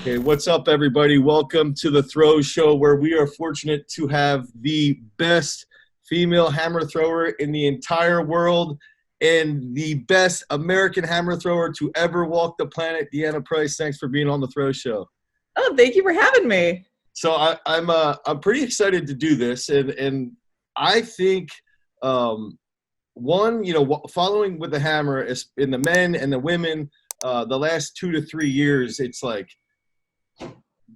Okay, what's up, everybody? Welcome to the Throw Show, where we are fortunate to have the best female hammer thrower in the entire world and the best American hammer thrower to ever walk the planet, Deanna Price. Thanks for being on the Throw Show. Oh, thank you for having me. So I'm pretty excited to do this, and I think one, following with the hammer is in the men and the women. The last 2 to 3 years, it's like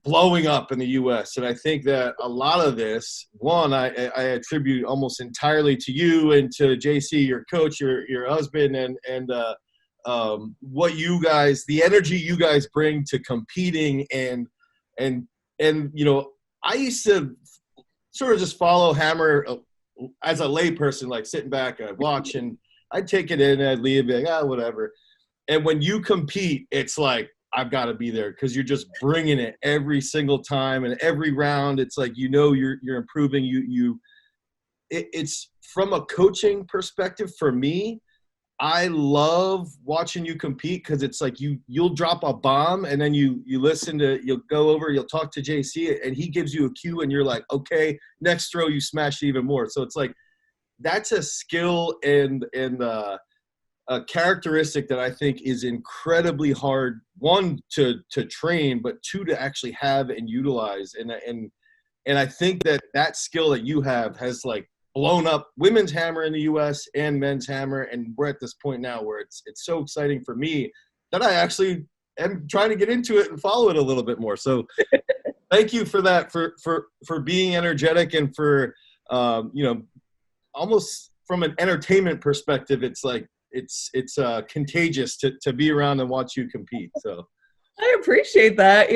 blowing up in the U.S. And I think that a lot of this, one, I attribute almost entirely to you and to JC, your coach, your husband, and what you guys, the energy you guys bring to competing, and I used to sort of just follow hammer as a layperson, like sitting back and I'd watch and I'd take it in and I'd leave, be like, whatever. And when you compete, it's like, I've got to be there because you're just bringing it every single time and every round. It's like, you're improving. It's from a coaching perspective for me. I love watching you compete because it's like you'll drop a bomb and then you'll go over, you'll talk to JC and he gives you a cue and you're like, okay, next throw you smash it even more. So it's like that's a skill and a characteristic that I think is incredibly hard, one, to train, but two, to actually have and utilize. And I think that skill that you have has like blown up women's hammer in the U.S. and men's hammer. And we're at this point now where it's so exciting for me that I actually am trying to get into it and follow it a little bit more. So thank you for that, for being energetic and for, almost from an entertainment perspective, it's like, it's contagious to be around and watch you compete. So I appreciate that.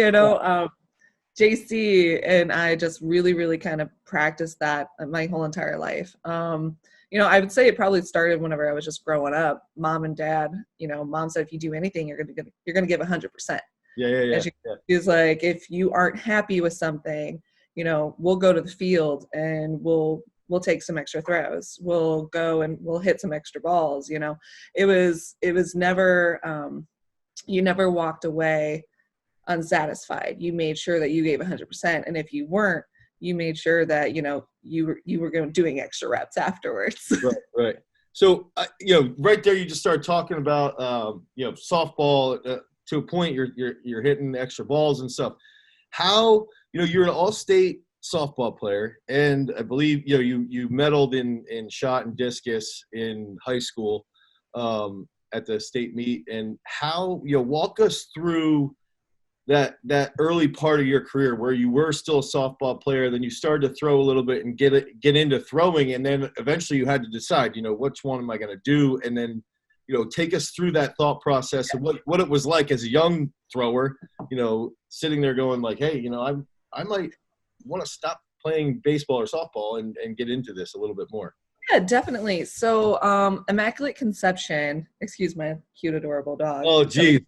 JC and I just really, really kind of practiced that my whole entire life. I would say it probably started whenever I was just growing up. Mom and dad, mom said, if you do anything, you're gonna give 100%. Yeah. And she was like, if you aren't happy with something, we'll go to the field and we'll take some extra throws. We'll go and we'll hit some extra balls. It was never, you never walked away unsatisfied. You made sure that you gave 100%. And if you weren't, you made sure that, you were doing extra reps afterwards. Right. So, right there, you just started talking about, softball to a point you're hitting extra balls and stuff. How, you're an all-state softball player, and I believe you medaled in shot and discus in high school at the state meet. And how walk us through that early part of your career where you were still a softball player, then you started to throw a little bit and get into throwing, and then eventually you had to decide which one am I going to do, and then take us through that thought process and what it was like as a young thrower, sitting there going like, hey, I might want to stop playing baseball or softball and get into this a little bit more. Yeah, definitely. So Immaculate Conception, excuse my cute, adorable dog. Oh, geez.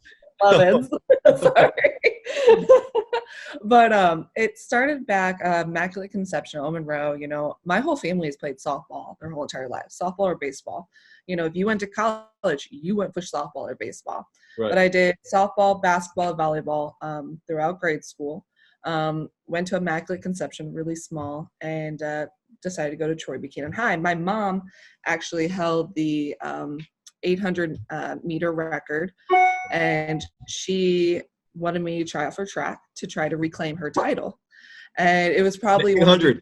Love it. Sorry. But it started back, Immaculate Conception, Monroe. My whole family has played softball their whole entire life, softball or baseball. If you went to college, you went for softball or baseball. Right. But I did softball, basketball, volleyball throughout grade school. Went to Immaculate Conception, really small, and decided to go to Troy Buchanan High. My mom actually held the 800 meter record, and she wanted me to try out for track to try to reclaim her title. And it was probably 800.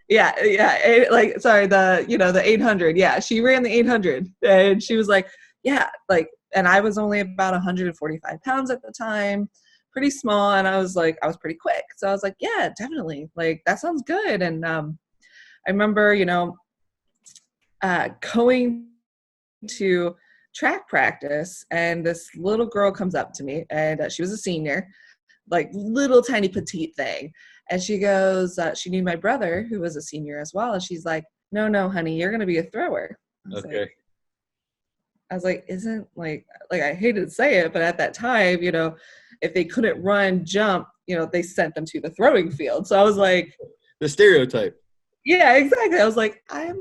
The 800. Yeah, she ran the 800, and she was like, and I was only about 145 pounds at the time, pretty small, and I was pretty quick. So I was like, yeah, definitely, that sounds good. And I remember, going to track practice, and this little girl comes up to me, and she was a senior, little tiny petite thing, and she goes, she knew my brother who was a senior as well, and she's like, no honey, you're gonna be a thrower. Okay. I was like, isn't I hated to say it, but at that time, if they couldn't run, jump, they sent them to the throwing field. So I was like, the stereotype. Yeah, exactly. I was like, I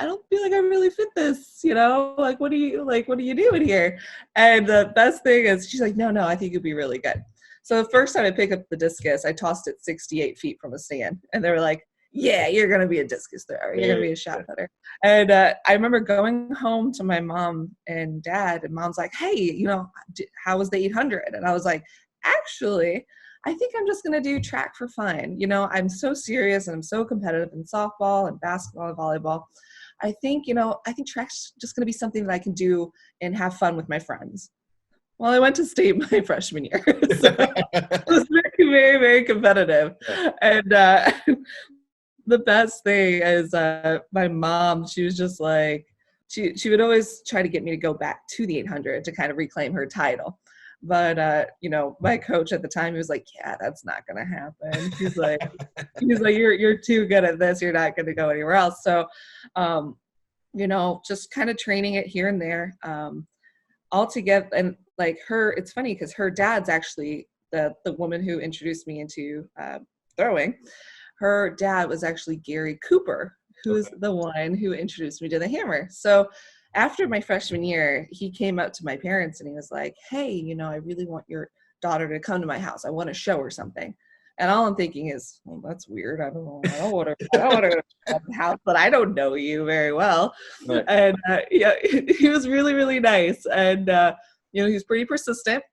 don't feel like I really fit this, what are you doing here? And the best thing is she's like, no, I think you'd be really good. So the first time I picked up the discus, I tossed it 68 feet from a stand, and they were like, yeah, you're going to be a discus thrower. You're going to be a shot putter. And I remember going home to my mom and dad, and mom's like, hey, you know, how was the 800? And I was like, actually, I think I'm just going to do track for fun. You know, I'm so serious and I'm so competitive in softball and basketball and volleyball. I think track's just going to be something that I can do and have fun with my friends. Well, I went to state my freshman year. So it was very, very, very competitive. And the best thing is my mom, she was just like, she would always try to get me to go back to the 800 to kind of reclaim her title. But, you know, my coach at the time, he was like, yeah, that's not going to happen. He's like, you're too good at this. You're not going to go anywhere else. So, you know, just kind of training it here and there all together. And like it's funny because her dad's actually the woman who introduced me into throwing. Her dad was actually Gary Cooper, who's the one who introduced me to the hammer. So after my freshman year, he came up to my parents and he was like, hey, you know, I really want your daughter to come to my house. I want to show her something. And all I'm thinking is, well, that's weird. I don't want her to the house, but I don't know you very well. Right. And yeah, he was really, really nice. And, you know, he was pretty persistent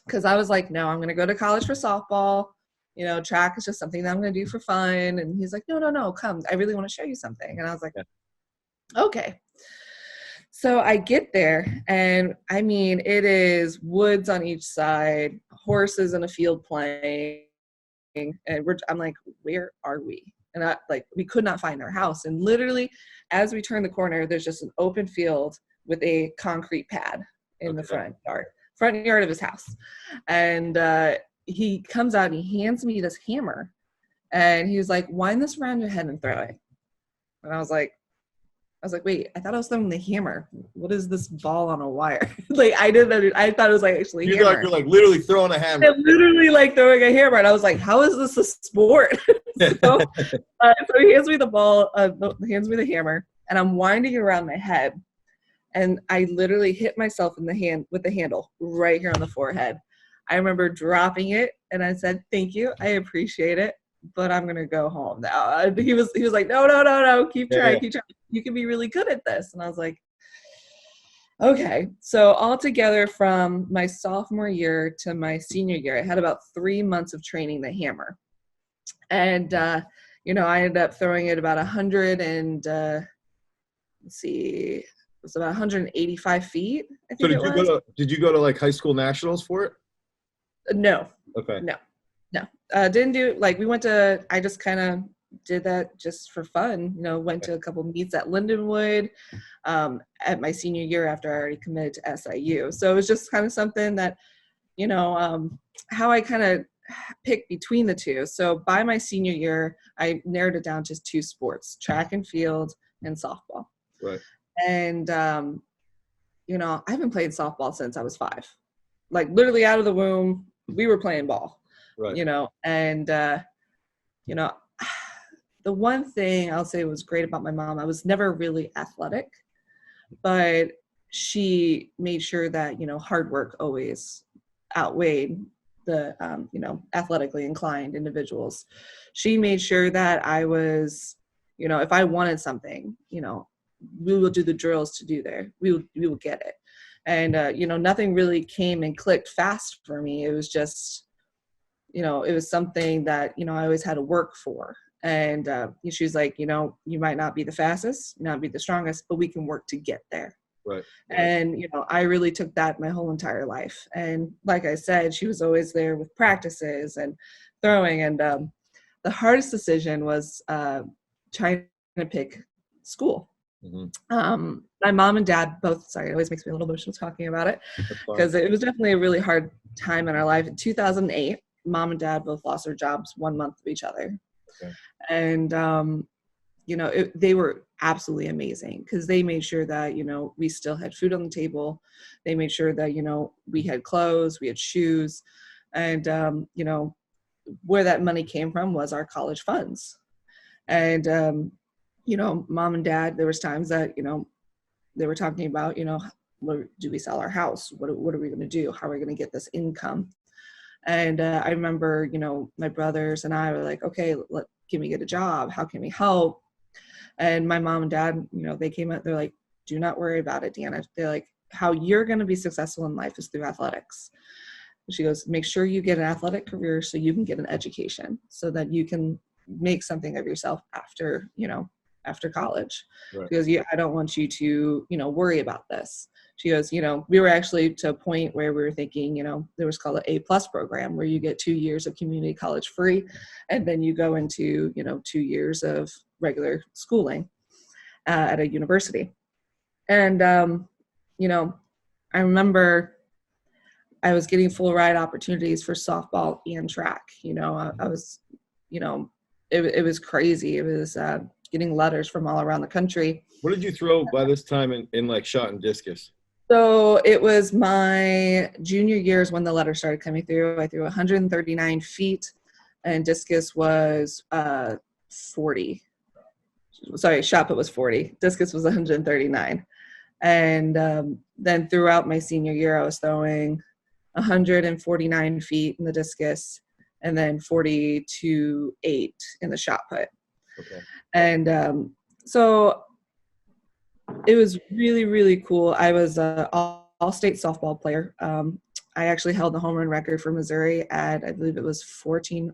because I was like, no, I'm going to go to college for softball. You know, track is just something that I'm going to do for fun. And he's like, no, come. I really want to show you something. And I was like, okay. So I get there, and I mean, it is woods on each side, horses in a field playing, and I'm like, where are we? And we could not find our house. And literally, as we turn the corner, there's just an open field with a concrete pad in the front yard of his house. And he comes out and he hands me this hammer, and he was like, wind this around your head and throw it. And I was like, wait, I thought I was throwing the hammer. What is this ball on a wire? I thought it was like actually a hammer. You're like literally throwing a hammer. I'm literally like throwing a hammer. And I was like, how is this a sport? So he hands me the ball, hands me the hammer, and I'm winding it around my head. And I literally hit myself in the hand with the handle right here on the forehead. I remember dropping it, and I said, thank you. I appreciate it, but I'm going to go home now. He was like, no, keep trying. You can be really good at this. And I was like, okay. So altogether from my sophomore year to my senior year, I had about 3 months of training the hammer. And, you know, I ended up throwing it about 100 and, let's see, it was about 185 feet, I think did you go to like high school nationals for it? No. Okay. No. Didn't do, I just kind of did that just for fun, you know, went to a couple meets at Lindenwood at my senior year after I already committed to SIU. So it was just kind of something that, you know, how I kind of picked between the two. So by my senior year, I narrowed it down to 2 sports, track and field and softball. Right. And, you know, I've been playing softball since I was 5. Like literally out of the womb, we were playing ball. Right. You know, and, you know, the one thing I'll say was great about my mom, I was never really athletic, but she made sure that, you know, hard work always outweighed the, you know, athletically inclined individuals. She made sure that I was, you know, if I wanted something, you know, we will do the drills to do there. We will get it. And, you know, nothing really came and clicked fast for me. It was just, you know, it was something that, you know, I always had to work for. And she was like, you know, you might not be the fastest, not be the strongest, but we can work to get there. Right. And, you know, I really took that my whole entire life. And like I said, she was always there with practices and throwing. And the hardest decision was trying to pick school. Mm-hmm. My mom and dad both, sorry, it always makes me a little emotional talking about it because it was definitely a really hard time in our life. In 2008, mom and dad both lost their jobs 1 month of each other. Okay. And, you know, they were absolutely amazing because they made sure that, you know, we still had food on the table. They made sure that, you know, we had clothes, we had shoes. And, you know, where that money came from was our college funds. And, you know, mom and dad, there was times that, you know, they were talking about, you know, do we sell our house? What are we going to do? How are we going to get this income? And I remember, my brothers and I were like, okay, can we get a job? How can we help? And my mom and dad, they came out, they're like, do not worry about it, Deanna. They're like, how you're going to be successful in life is through athletics. She goes, make sure you get an athletic career so you can get an education so that you can make something of yourself after, after college. Right. Because I don't want you to, worry about this. She goes, we were actually to a point where we were thinking, there was called an A+ program where you get 2 years of community college free. And then you go into, 2 years of regular schooling at a university. And, I remember I was getting full ride opportunities for softball and track. I was, it was crazy. It was getting letters from all around the country. What did you throw by this time in like shot and discus? So it was my junior years when the letters started coming through. I threw 139 feet, and discus was 40. Sorry, shot put was 40. Discus was 139. And then throughout my senior year, I was throwing 149 feet in the discus and then 40 to 8 in the shot put. Okay. And so it was really, really cool. I was an all-state softball player. I actually held the home run record for Missouri at, I believe it was 13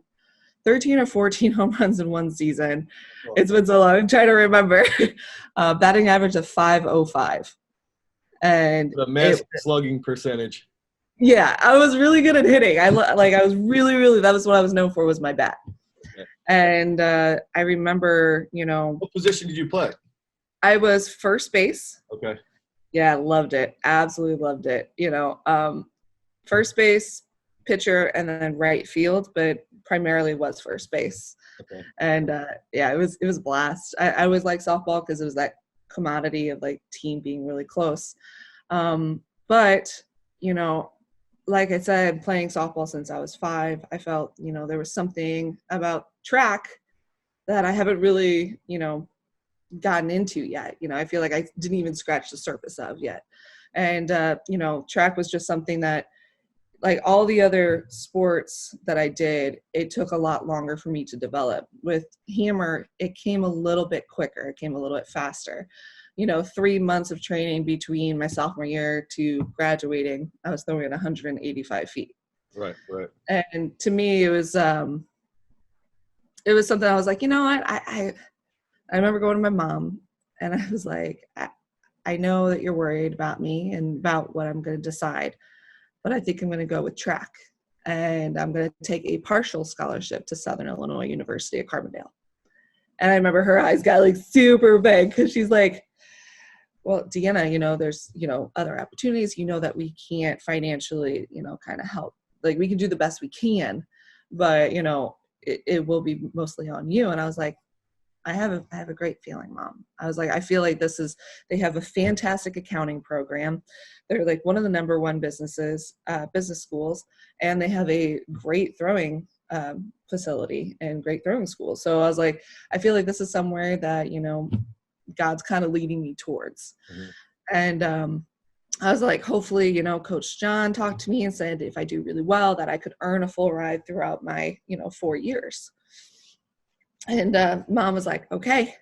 or 14 home runs in one season. Oh. It's been so long. I'm trying to remember. Batting average of .505. And the max slugging percentage. Yeah, I was really good at hitting. I was really, that was what I was known for, was my bat. Okay. And I remember, What position did you play? I was first base. Okay. Yeah, loved it. Absolutely loved it. First base, pitcher, and then right field, but primarily was first base. Okay. And it was a blast. I always liked softball because it was that commodity of like team being really close. But, like I said, playing softball since I was 5, I felt, there was something about track that I haven't really, gotten into yet. I feel like I didn't even scratch the surface of yet. And, track was just something that, like all the other sports that I did, it took a lot longer for me to develop. With hammer, it came a little bit quicker. It came a little bit faster. 3 months of training between my sophomore year to graduating, I was throwing at 185 feet. Right. And to me, it was something I was like, what? I remember going to my mom and I was like, I know that you're worried about me and about what I'm going to decide, but I think I'm going to go with track, and I'm going to take a partial scholarship to Southern Illinois University at Carbondale. And I remember her eyes got like super big because she's like, well, Deanna, there's, other opportunities, that we can't financially, kind of help. Like we can do the best we can, but, it will be mostly on you. And I was like, I have a great feeling, Mom. I was like, I feel like they have a fantastic accounting program. They're like one of the number one business schools, and they have a great throwing facility and great throwing schools. So I was like, I feel like this is somewhere that, God's kind of leading me towards. Mm-hmm. And I was like, hopefully, Coach John talked to me and said, if I do really well, that I could earn a full ride throughout my, 4 years. And Mom was like, okay,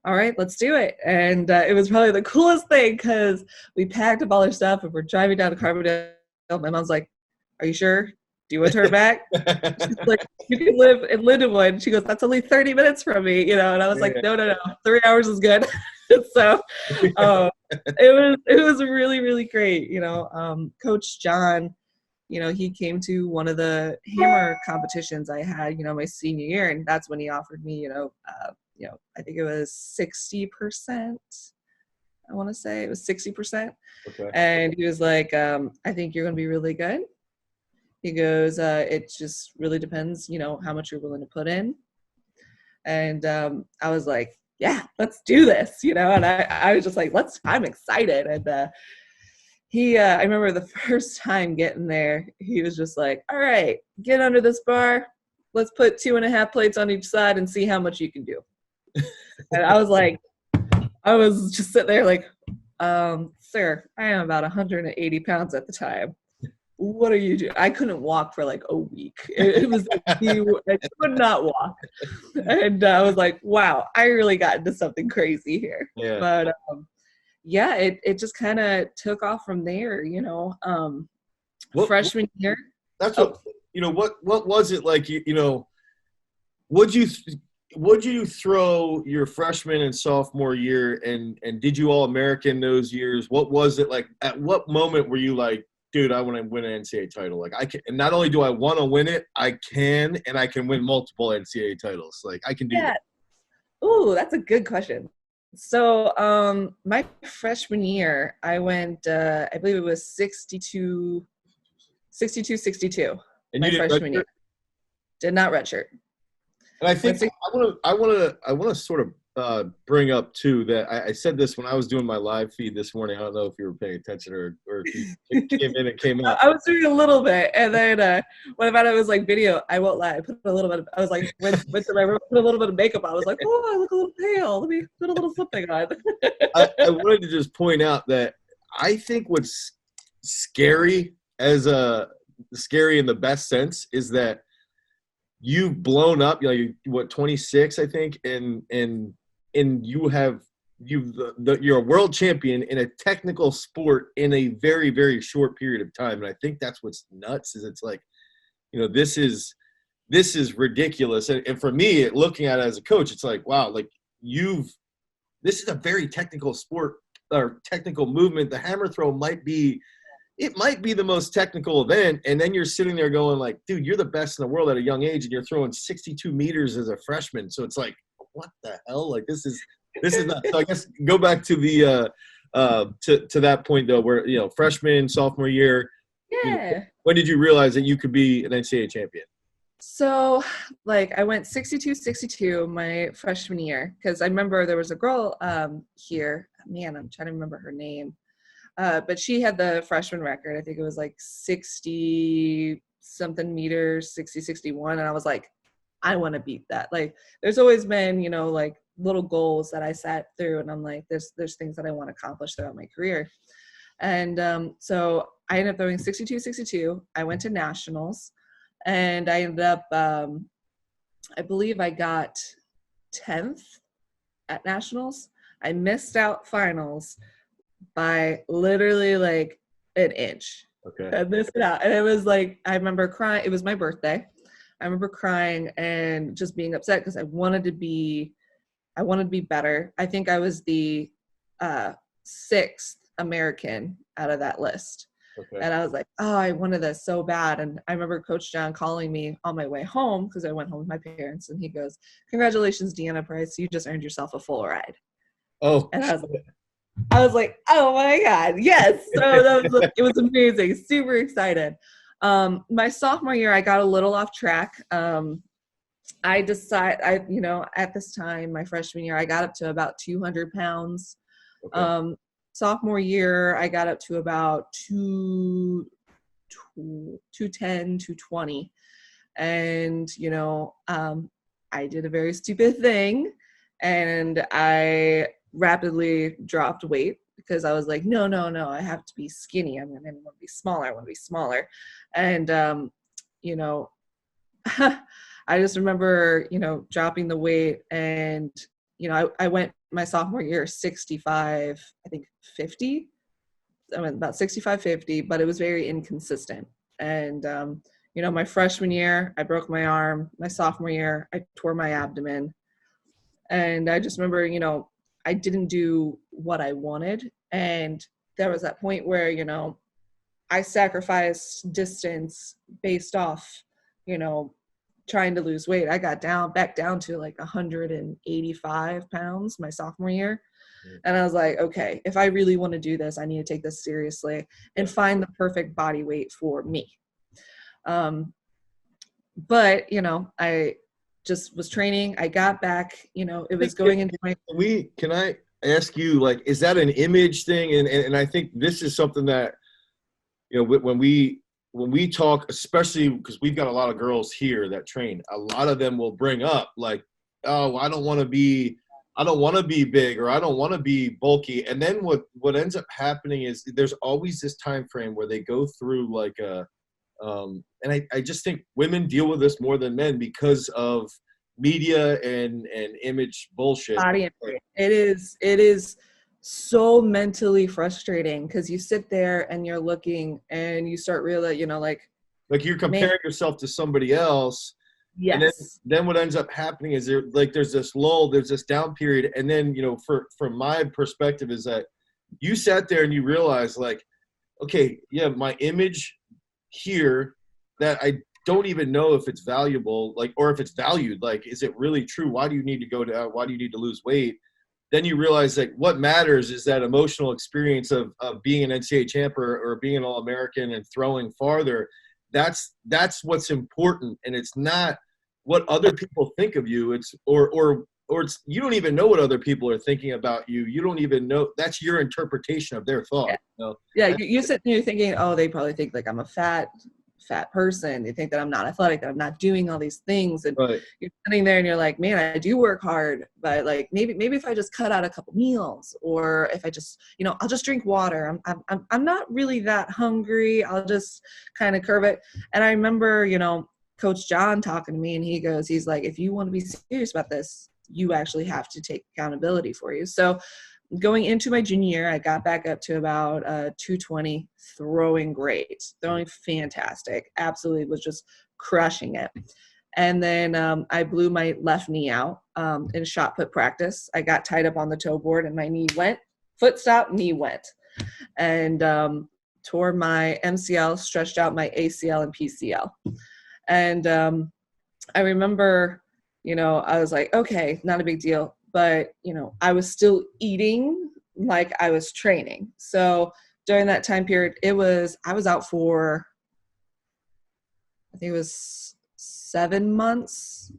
all right, let's do it. And it was probably the coolest thing because we packed up all our stuff and we're driving down to Carbondale. My mom's like, are you sure? Do you want to turn back? She's like, you can live in Lindenwood. She goes, that's only 30 minutes from me, And I was like, no, 3 hours is good. So it was really, really great. Coach John, he came to one of the hammer competitions I had, my senior year, and that's when he offered me, I think it was 60%. I want to say it was 60%. Okay. And he was like, I think you're going to be really good. He goes, it just really depends, how much you're willing to put in. And I was like, yeah, let's do this, and I was just like, I'm excited. And I remember the first time getting there, he was just like, all right, get under this bar. Let's put 2.5 plates on each side and see how much you can do. And I was just sitting there like, sir, I am about 180 pounds at the time. what are you doing? I couldn't walk for like a week. It was like I could not walk. And I was like, wow, I really got into something crazy here. Yeah. But yeah, it just kind of took off from there, you know. Freshman year. That's what, what was it like, would you throw your freshman and sophomore year and did you all American those years? What was it like? At what moment were you like, dude, I want to win an NCAA title? Like I can, and not only do I want to win it, I can win multiple NCAA titles. Like I can do that. Ooh, that's a good question. So my freshman year, I went, I believe it was 62, 62. And my you didn't freshman year. Did not redshirt. And I think I want to sort of bring up too that I said this when I was doing my live feed this morning. I don't know if you were paying attention or if you came in and came out. I was doing a little bit, and then when I found out it was like video, I won't lie. I put a little bit of, I was like, went to my room, put a little bit of makeup on. I was like, oh, I look a little pale. Let me put a little something on. I wanted to just point out that I think what's scary scary in the best sense is that you've blown up, you're 26, I think, and you're a world champion in a technical sport in a very, very short period of time. And I think that's what's nuts is it's like, this is ridiculous. And for me, looking at it as a coach, it's like, wow, like this is a very technical sport or technical movement. The hammer throw might be the most technical event, and then you're sitting there going like, dude, you're the best in the world at a young age, and you're throwing 62 meters as a freshman. So it's like, what the hell? Like this is not. So I guess go back to the to that point though, where freshman, sophomore year. Yeah. When did you realize that you could be an NCAA champion? So like I went 62 my freshman year because I remember there was a girl here. Man, I'm trying to remember her name. But she had the freshman record. I think it was like 60 something meters, 61. And I was like, I want to beat that. Like there's always been, like little goals that I sat through and I'm like, there's things that I want to accomplish throughout my career. And so I ended up throwing 62. I went to nationals and I ended up, I believe I got 10th at nationals. I missed out finals by literally like an inch. Okay. I missed it out. And it was like, I remember crying. It was my birthday. I remember crying and just being upset because I wanted to be better. I think I was the 6th American out of that list. Okay. And I was like, oh, I wanted this so bad. And I remember Coach John calling me on my way home because I went home with my parents. And he goes, congratulations, Deanna Price. You just earned yourself a full ride. Oh. And I was like, oh my God, yes. So it was amazing. Super excited. My sophomore year, I got a little off track. I decided, at this time, my freshman year, I got up to about 200 pounds. Okay. Sophomore year, I got up to about 210, 220. And, I did a very stupid thing and I rapidly dropped weight because I was like, no, I have to be skinny. I want to be smaller. And, I just remember, dropping the weight and, I went my sophomore year 65, I think 50. I went about 65, 50, but it was very inconsistent. And, my freshman year, I broke my arm. My sophomore year, I tore my abdomen. And I just remember, I didn't do what I wanted. And there was that point where, I sacrificed distance based off, trying to lose weight. I got back down to like 185 pounds my sophomore year. And I was like, okay, if I really want to do this, I need to take this seriously and find the perfect body weight for me. But, I just was training. I got back, it was going into my. Can I ask you, like, is that an image thing? And I think this is something that, when we talk, especially because we've got a lot of girls here that train, a lot of them will bring up like, oh, I don't want to be big or I don't want to be bulky. And then what ends up happening is there's always this time frame where they go through like a And I just think women deal with this more than men because of media and image bullshit. Body image. It is so mentally frustrating because you sit there and you're looking and you start realizing, you know, like you're comparing yourself to somebody else. Yes. And then what ends up happening is there's this lull, there's this down period. And then, you know, from my perspective is that you sat there and you realize like, okay, yeah, my image here that I don't even know if it's valuable, like, or if it's valued, like, is it really true? Why do you need to go down? Why do you need to lose weight? Then you realize that what matters is that emotional experience of being an NCAA champ or being an All-American and throwing farther. That's what's important. And it's not what other people think of you. It's, or it's, you don't even know what other people are thinking about you. You don't even know. That's your interpretation of their thought. Yeah. You know? Yeah. You sit there thinking, oh, they probably think like I'm a fat person. They think that I'm not athletic, that I'm not doing all these things. And right. You're sitting there and you're like, man, I do work hard, but like maybe if I just cut out a couple meals, or if I just, you know, I'll just drink water. I'm not really that hungry. I'll just kind of curve it. And I remember, you know, Coach John talking to me, and he's like, if you want to be serious about this, you actually have to take accountability for you. So going into my junior year, I got back up to about 220, throwing great, throwing fantastic, absolutely was just crushing it. And then I blew my left knee out in shot put practice. I got tied up on the toe board and my knee went, foot stopped, knee went. And tore my MCL, stretched out my ACL and PCL. And I remember, you know, I was like, okay, not a big deal. But, you know, I was still eating like I was training. So during that time period, I was out for, I think it was 7 months.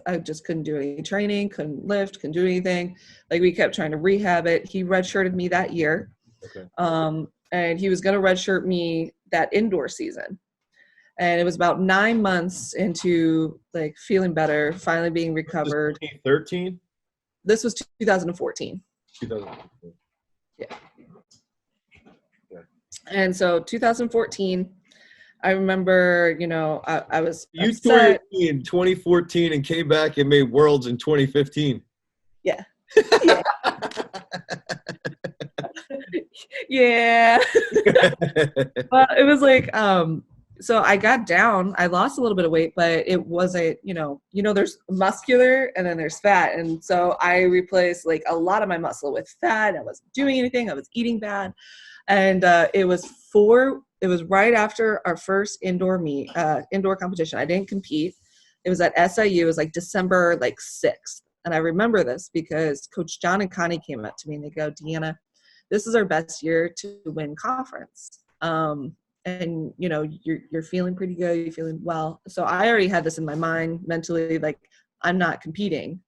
I just couldn't do any training, couldn't lift, couldn't do anything. Like we kept trying to rehab it. He redshirted me that year. Okay. And he was going to redshirt me that indoor season. And it was about 9 months into like feeling better, finally being recovered. 2013? This was 2014. 2014. Yeah. And so 2014, I remember, you know, I was You upset. tore in 2014 and came back and made Worlds in 2015. Yeah. Yeah. Yeah. Well, it was like, so I got down, I lost a little bit of weight, but it wasn't, you know, there's muscular and then there's fat. And so I replaced like a lot of my muscle with fat. I wasn't doing anything. I was eating bad. And it was right after our first indoor competition. I didn't compete. It was at SIU. It was like December like 6th. And I remember this because Coach John and Connie came up to me and they go, Deanna, this is our best year to win conference. And you know, you're feeling pretty good, you're feeling well. So I already had this in my mind mentally, like I'm not competing.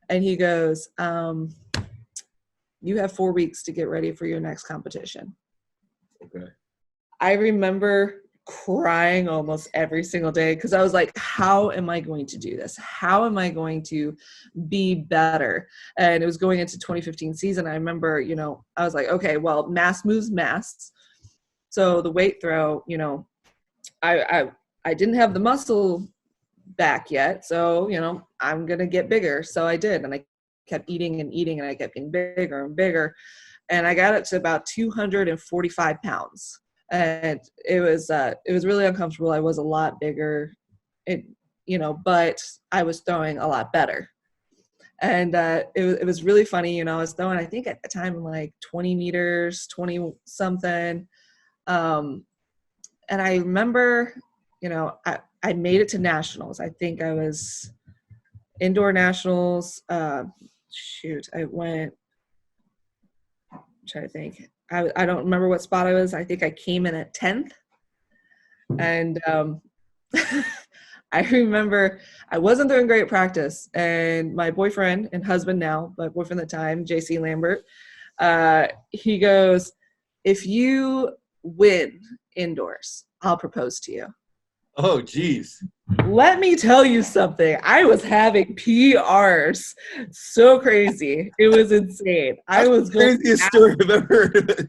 And he goes, you have 4 weeks to get ready for your next competition. Okay. I remember crying almost every single day because I was like, how am I going to do this? How am I going to be better? And it was going into 2015 season. I remember, you know, I was like, okay, well, mass moves mass. So the weight throw, you know, I didn't have the muscle back yet. So, you know, I'm going to get bigger. So I did. And I kept eating and eating and I kept getting bigger and bigger. And I got it to about 245 pounds. And it was really uncomfortable. I was a lot bigger, you know, but I was throwing a lot better. And it was really funny. You know, I was throwing, I think at the time, like 20 meters, 20 something. And I remember, you know, I made it to nationals. I think I was indoor nationals. I went, I'm trying to think. I don't remember what spot I was. I think I came in at 10th. And I remember I wasn't doing great practice. And my boyfriend and husband now, but boyfriend at the time, JC Lambert, he goes, if you win indoors, I'll propose to you. Oh, geez. Let me tell you something. I was having PRs. So crazy. It was insane. That's I was the going craziest story I've ever heard.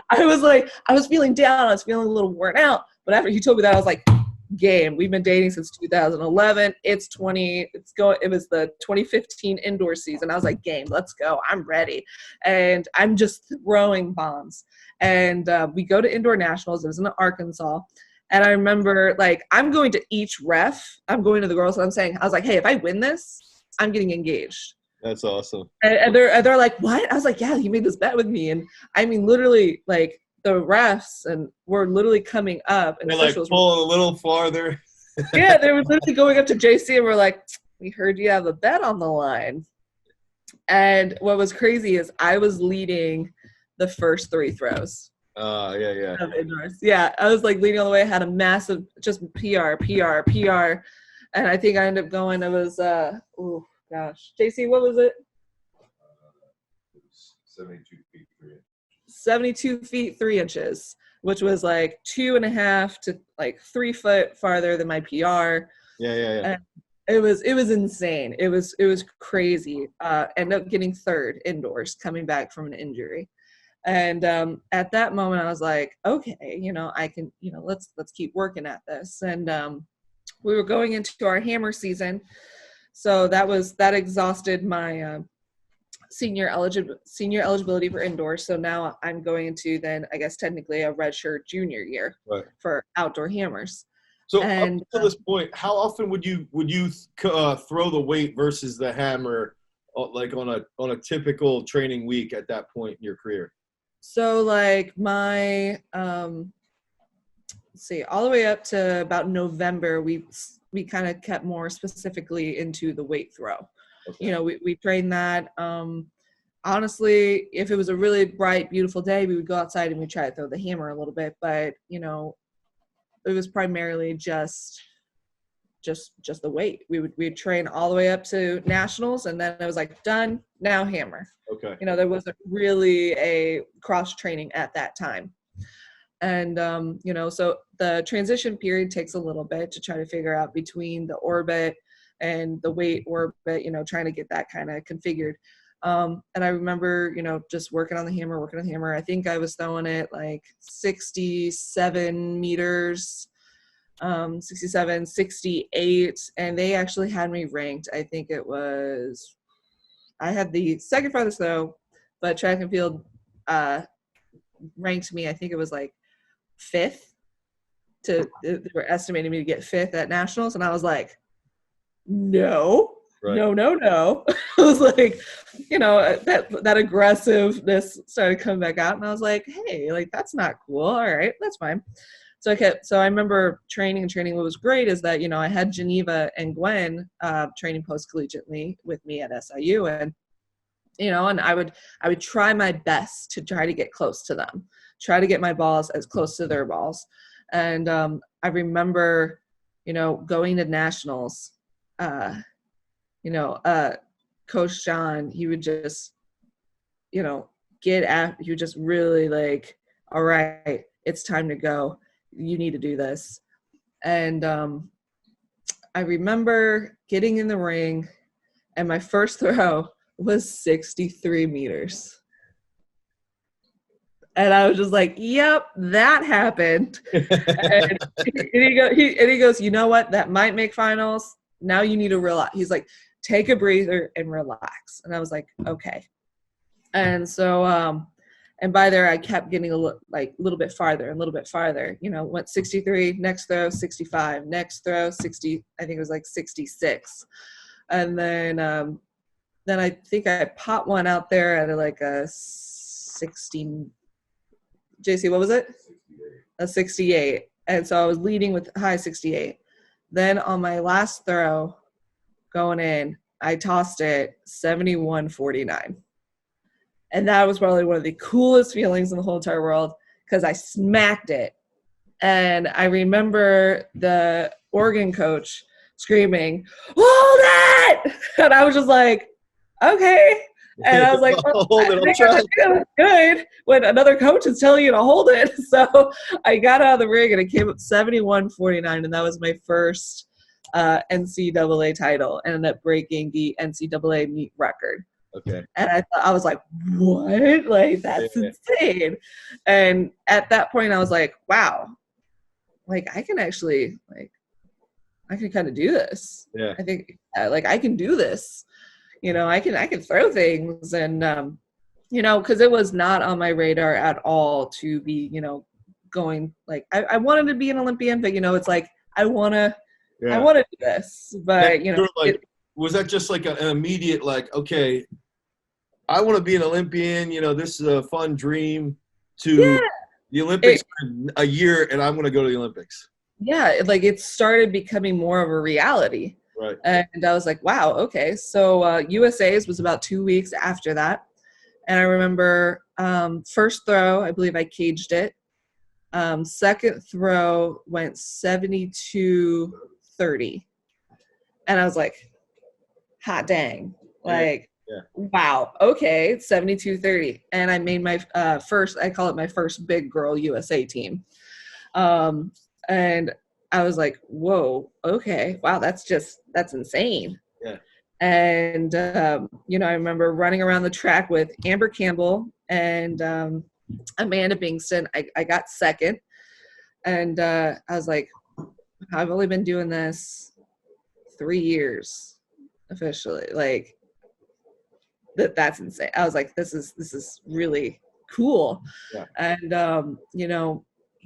I was feeling down. I was feeling a little worn out. But after he told me that, I was like, game. We've been dating since 2011. It was the 2015 indoor season. I was like, game, let's go. I'm ready. And I'm just throwing bombs. And we go to indoor nationals. It was in Arkansas. And I remember, like, I'm going to each ref. I'm going to the girls and I was like, hey, if I win this, I'm getting engaged. That's awesome. And they're like, what? I was like, yeah, you made this bet with me. And I mean, literally, like, the refs and were literally coming up. And they're like pulling a little farther. Yeah, they were literally going up to JC and we're like, we heard you have a bet on the line. And what was crazy is I was leading the first 3 throws. Yeah. Of indoors. Yeah, I was like leading all the way. I had a massive just PR. And I think I ended up going, it was, oh gosh. JC, what was it? 72 feet 3 inches. 72 feet 3 inches, which was like 2.5 to like 3 foot farther than my PR. Yeah. And it was insane. It was crazy. Ended up getting 3rd indoors, coming back from an injury. And at that moment, I was like, okay, I can, let's keep working at this. And we were going into our hammer season, so that exhausted my senior eligibility for indoors. So now I'm going into then, I guess technically a redshirt junior year for outdoor hammers. So up to this point, how often would you throw the weight versus the hammer, like on a typical training week at that point in your career? So like my let's see, all the way up to about November, we kind of kept more specifically into the weight throw. Okay. We trained that. Honestly, if it was a really bright, beautiful day, we would go outside and we try to throw the hammer a little bit. But it was primarily just the weight. We'd train all the way up to nationals, and then it was like, done, now hammer. Okay. There wasn't really a cross training at that time. And, so the transition period takes a little bit to try to figure out between the orbit and the weight orbit, trying to get that kind of configured. And I remember, just working on the hammer. I think I was throwing it like 67 meters, 67, 68. And they actually had me ranked. I think I had the second farthest throw, but track and field ranked me, I think it was like 5th. They were estimating me to get 5th at nationals. And I was like, no. Right. No. I was like, that aggressiveness started coming back out. And I was like, hey, like, that's not cool. All right, that's fine. So I remember training. What was great is that, I had Geneva and Gwen training post-collegiately with me at SIU. And, and I would try my best to try to get close to them, try to get my balls as close to their balls. And I remember, going to nationals, Coach John, he would just, he would just really like, all right, it's time to go. You need to do this. And I remember getting in the ring, and my first throw was 63 meters. And I was just like, yep, that happened. and he goes, you know what? That might make finals. Now you need to relax. He's like, take a breather and relax. And I was like, okay. And so, and by there, I kept getting a little bit farther and a little bit farther. Went 63, next throw 65, next throw 60. I think it was like 66, and then I think I popped one out there at like a 16. JC, what was it? 68. A 68, and so I was leading with high 68. Then on my last throw, going in, I tossed it 71.49. And that was probably one of the coolest feelings in the whole entire world, because I smacked it. And I remember the Oregon coach screaming, hold it! And I was just like, okay. And I was like, well, hold I it, I'm think I'm trying. doing good when another coach is telling you to hold it. So I got out of the ring and it came up 71-49, and that was my first NCAA title, and ended up breaking the NCAA meet record. Okay. And I was like, what? Like, that's insane. And at that point, I was like, wow, like I can actually, like, I can kind of do this. Yeah. I think like I can do this. I can throw things, and because it was not on my radar at all to be, going, like, I wanted to be an Olympian, but it's like I want to do this, but was that just like an immediate, like, okay, I want to be an Olympian, this is a fun dream, to the Olympics a year, and I'm going to go to the Olympics? Yeah, like it started becoming more of a reality. Right. And I was like, wow, okay. So USA's was about 2 weeks after that. And I remember first throw, I believe I caged it. Second throw went 72-30. And I was like, hot dang. Like, wow, okay, 72-30. And I made my first, I call it my first big girl USA team. And I was like, whoa, okay, wow, that's insane. Yeah. And, I remember running around the track with Amber Campbell and Amanda Bingston. I got second. And I was like, I've only been doing this 3 years officially. Like, that's insane. I was like, this is really cool. Yeah. And,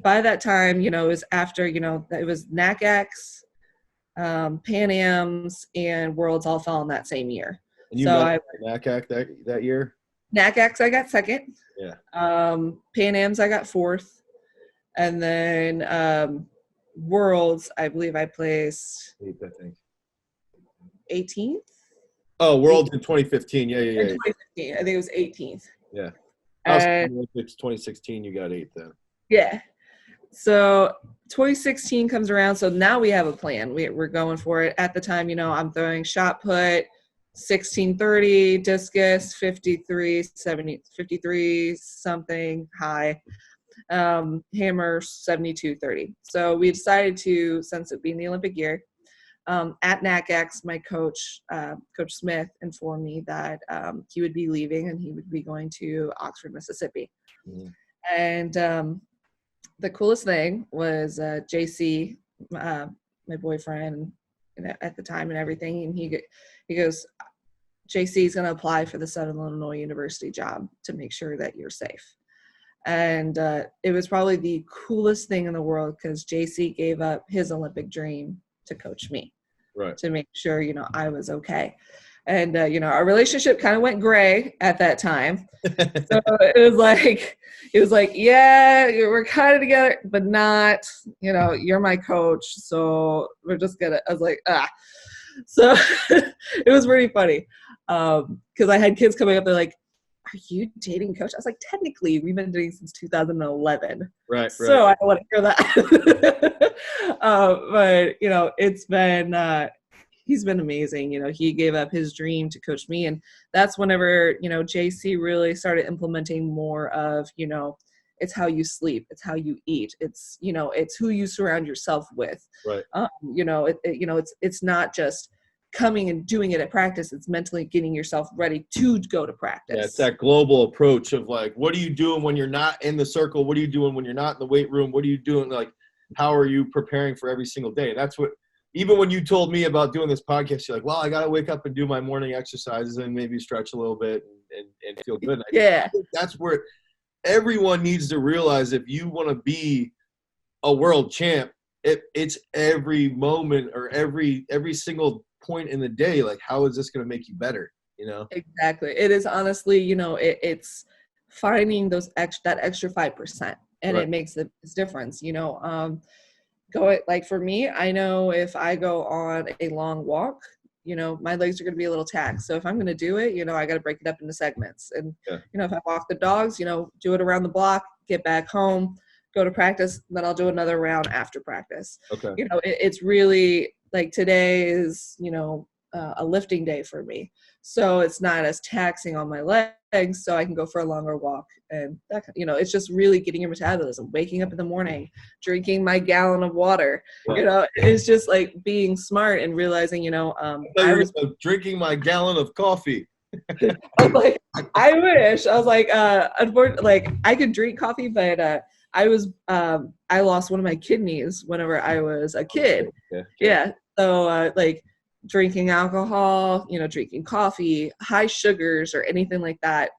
by that time, it was after, it was NACAX, Pan Am's, and Worlds all fell in that same year. And you got NACAC that year? NACAX, I got second. Yeah. Pan Am's, I got fourth. And then Worlds, I believe I placed 8th, I think. 18th? Oh, Worlds in 2015. Yeah. In 2015. I think it was 18th. Yeah. Olympics 2016, you got 8th then. Yeah. So 2016 comes around. So now we have a plan. We're going for it. At the time, I'm throwing shot put, 1630, discus, 53 something high, hammer 72-30. So we decided to, since it being the Olympic year, at NACAX, my coach, Coach Smith, informed me that he would be leaving and he would be going to Oxford, Mississippi. Mm-hmm. And the coolest thing was JC, my boyfriend at the time and everything, and he goes, JC's going to apply for the Southern Illinois University job to make sure that you're safe. And it was probably the coolest thing in the world because JC gave up his Olympic dream to coach me, right, to make sure, I was okay. And, our relationship kind of went gray at that time. So it was like, yeah, we're kind of together, but not, you're my coach. So we're just I was like, So it was pretty funny. Cause I had kids coming up. They're like, are you dating coach? I was like, technically we've been dating since 2011. Right. So I don't want to hear that. But it's been, he's been amazing. He gave up his dream to coach me. And that's whenever, JC really started implementing more of, it's how you sleep. It's how you eat. It's, it's who you surround yourself with. Right. It's not just coming and doing it at practice. It's mentally getting yourself ready to go to practice. Yeah, it's that global approach of like, what are you doing when you're not in the circle? What are you doing when you're not in the weight room? What are you doing? Like, how are you preparing for every single day? That's what, even when you told me about doing this podcast, you're like, well, I got to wake up and do my morning exercises and maybe stretch a little bit and feel good. Yeah. That's where everyone needs to realize, if you want to be a world champ, it's every moment or every single point in the day. Like, how is this going to make you better? Exactly. It is honestly, it's finding that extra 5%, and it makes the difference. Like for me, I know if I go on a long walk, my legs are going to be a little taxed. So if I'm going to do it, I got to break it up into segments. And, if I walk the dogs, do it around the block, get back home, go to practice, then I'll do another round after practice. Okay. It's really like today is, a lifting day for me. So it's not as taxing on my legs, so I can go for a longer walk. And that, it's just really getting your metabolism, waking up in the morning, drinking my gallon of water. It's just like being smart and realizing, I was drinking my gallon of coffee. I was like, I wish. I was like, unfortunately, like I could drink coffee, but I lost one of my kidneys whenever I was a kid. Okay. Yeah. So like drinking alcohol, drinking coffee, high sugars or anything like that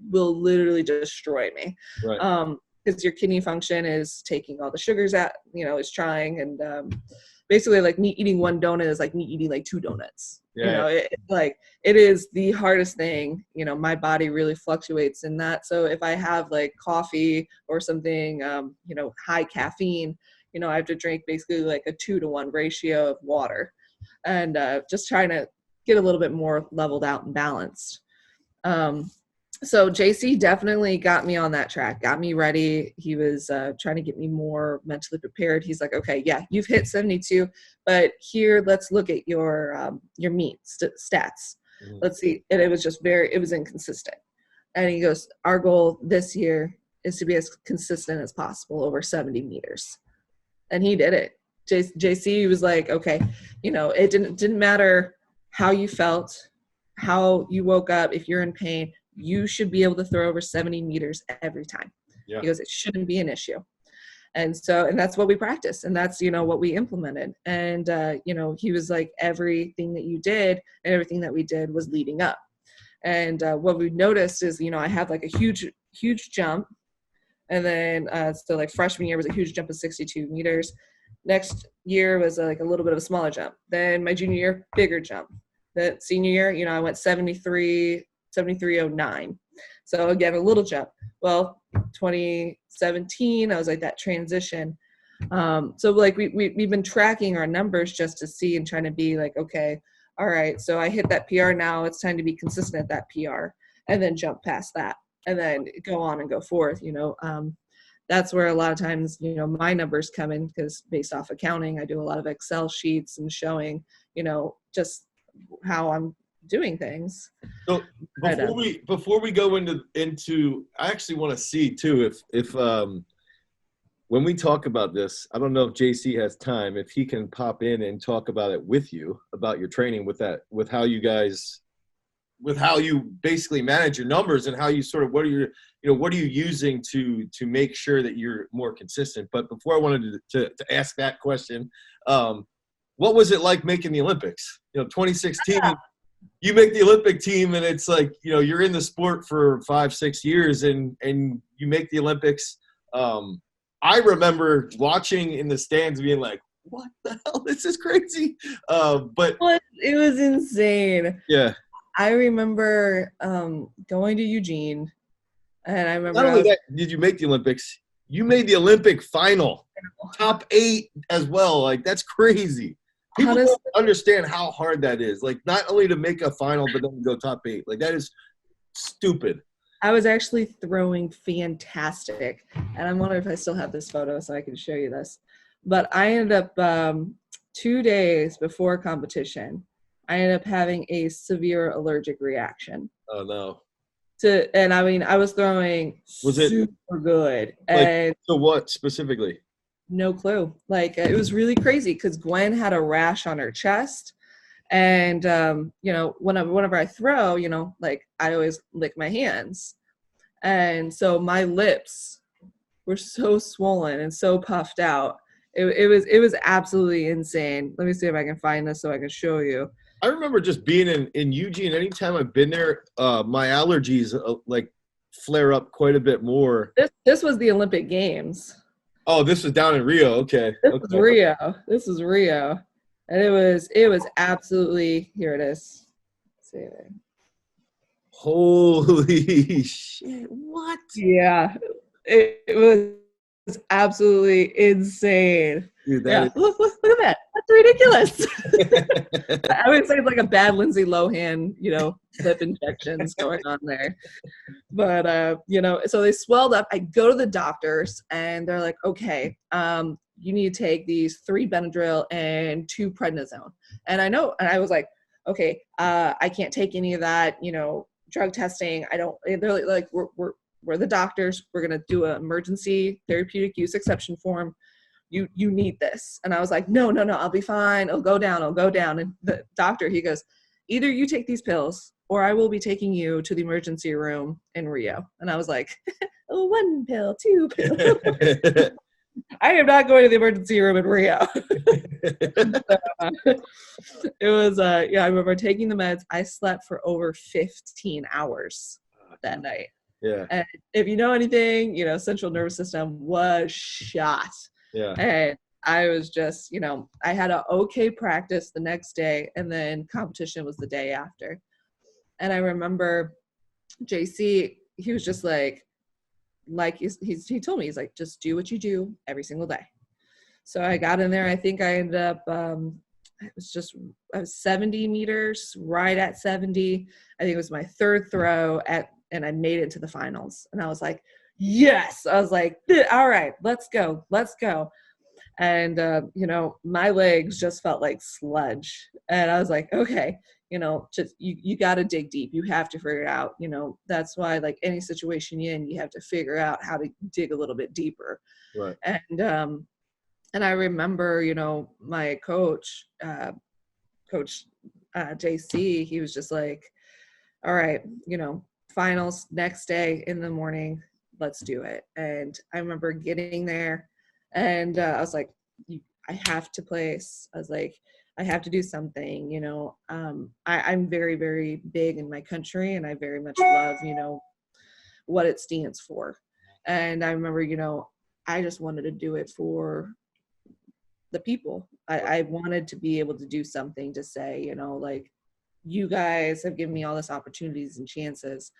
will literally destroy me. Right. Because your kidney function is taking all the sugars out, is trying. And basically like me eating one donut is like me eating like 2 donuts. Yeah. It is the hardest thing. My body really fluctuates in that. So if I have like coffee or something, high caffeine, I have to drink basically like a 2-to-1 ratio of water, and just trying to get a little bit more leveled out and balanced. So JC definitely got me on that track, got me ready. He was trying to get me more mentally prepared. He's like, okay, yeah, you've hit 72, but here, let's look at your meet stats. Mm-hmm. Let's see. And it was inconsistent. And he goes, our goal this year is to be as consistent as possible over 70 meters. And he did it. JC was like, okay, it didn't matter how you felt, how you woke up, if you're in pain, you should be able to throw over 70 meters every time. Yeah. He goes, it shouldn't be an issue. And that's what we practiced. And that's, what we implemented. And, he was like, everything that you did and everything that we did was leading up. And what we noticed is, I had like a huge jump. And then, so like freshman year was a huge jump of 62 meters. Next year was like a little bit of a smaller jump. Then my junior year, bigger jump. The senior year, I went 73.09. So again, a little jump. Well, 2017, I was like that transition. So like we've been tracking our numbers just to see and trying to be like, okay, all right, so I hit that PR now. It's time to be consistent at that PR and then jump past that and then go on and go forth. That's where a lot of times, my numbers come in, because based off accounting, I do a lot of Excel sheets and showing, just how I'm doing things. So before we go into I actually want to see too if when we talk about this, I don't know if JC has time, if he can pop in and talk about it with you, about your training with how you basically manage your numbers and how you sort of, what are you using to make sure that you're more consistent. But before I wanted to ask that question, what was it like making the Olympics? 2016, you make the Olympic team, and it's like, you're in the sport for 5-6 years and you make the Olympics. I remember watching in the stands being like, what the hell? This is crazy. But it was insane. Yeah. I remember going to Eugene, and I remember. Not only that, did you make the Olympics? You made the Olympic final, top 8 as well. Like, that's crazy. People don't understand how hard that is. Like, not only to make a final, but then go top 8. Like, that is stupid. I was actually throwing fantastic, and I'm wondering if I still have this photo so I can show you this. But I ended up 2 days before competition, I ended up having a severe allergic reaction. Oh no! And I mean, I was throwing super good. And so what specifically? No clue. Like, it was really crazy because Gwen had a rash on her chest. And, whenever I throw, like, I always lick my hands. And so my lips were so swollen and so puffed out. It was absolutely insane. Let me see if I can find this so I can show you. I remember just being in Eugene. Anytime I've been there, my allergies like flare up quite a bit more. This was the Olympic Games. Oh, this was down in Rio. Okay. This was Rio. And it was absolutely, here it is. Let's see it. Holy shit. What? Yeah. It was absolutely insane. Dude, look at that. That's ridiculous. I would say it's like a bad Lindsay Lohan, lip injections going on there. But, so they swelled up. I go to the doctors and they're like, okay, you need to take these 3 Benadryl and 2 prednisone. And I know, and I was like, okay, I can't take any of that, drug testing. I don't, they're like, we're the doctors. We're going to do an emergency therapeutic use exception form. You need this. And I was like, no, I'll be fine. I'll go down. And the doctor, he goes, either you take these pills or I will be taking you to the emergency room in Rio. And I was like, oh, 1 pill, 2 pills. I am not going to the emergency room in Rio. It was, I remember taking the meds. I slept for over 15 hours that night. Yeah. And if you know anything, central nervous system was shot. Yeah. And I was just, I had an okay practice the next day, and then competition was the day after. And I remember JC, he was just like he told me, he's like, just do what you do every single day. So I got in there. I think I ended up, I was 70 meters, right at 70. I think it was my third throw and I made it to the finals. And I was like, yes. I was like, all right, let's go. And, my legs just felt like sludge. And I was like, okay, just, you got to dig deep. You have to figure it out. That's why, like, any situation you're in, you have to figure out how to dig a little bit deeper. Right. And I remember, my coach, JC, he was just like, all right, finals next day in the morning, let's do it. And I remember getting there, and I was like, I have to place. I was like, I have to do something, I'm very, very big in my country, and I very much love, what it stands for. And I remember, I just wanted to do it for the people. I wanted to be able to do something to say, like, you guys have given me all this opportunities and chances.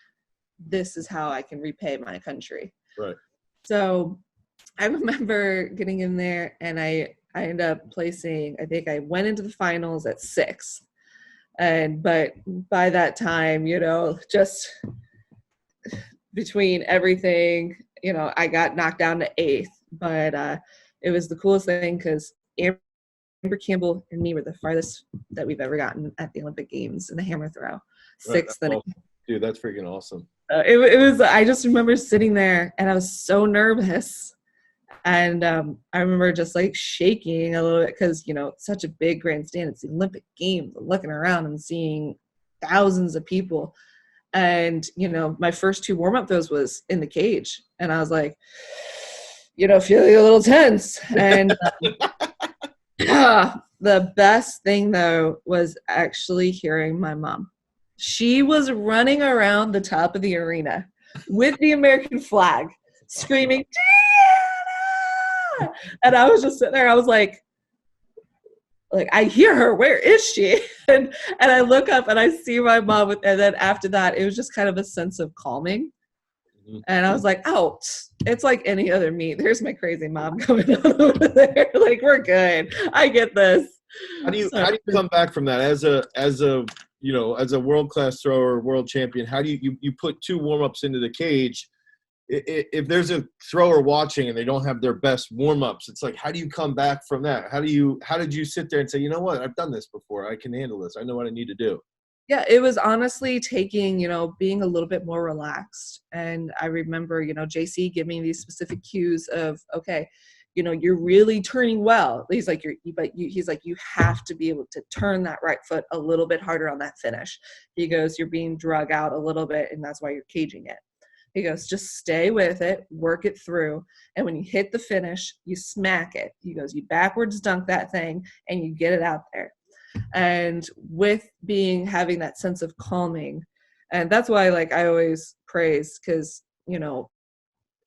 This is how I can repay my country. Right. So I remember getting in there, and I ended up placing, I think I went into the finals at 6th. But by that time, just between everything, I got knocked down to 8th. But it was the coolest thing because Amber Campbell and me were the farthest that we've ever gotten at the Olympic Games in the hammer throw. 6th. Awesome. Dude, that's freaking awesome. It was, I just remember sitting there, and I was so nervous. And I remember just like shaking a little bit because, it's such a big grandstand. It's the Olympic Games. I'm looking around and seeing thousands of people. And, my first 2 warm-up throws was in the cage. And I was like, feeling a little tense. And the best thing, though, was actually hearing my mom. She was running around the top of the arena with the American flag, screaming, Deanna! And I was just sitting there. I was like, I hear her. Where is she? And I look up and I see my mom. And then after that, it was just kind of a sense of calming. And I was like, oh, it's like any other meet. There's my crazy mom coming on over there. Like, we're good. I get this. How do you come back from that as a world-class thrower, world champion? How do you put 2 warm-ups into the cage? If there's a thrower watching and they don't have their best warm-ups, it's like, how do you come back from that? How did you sit there and say, you know what, I've done this before. I can handle this. I know what I need to do. Yeah, it was honestly taking, being a little bit more relaxed. And I remember, JC giving me these specific cues of, okay, you're really turning well. He's like, he's like, you have to be able to turn that right foot a little bit harder on that finish. He goes, you're being drug out a little bit, and that's why you're caging it. He goes, just stay with it, work it through. And when you hit the finish, you smack it. He goes, you backwards dunk that thing and you get it out there. And with having that sense of calming, and that's why, like, I always praise, because,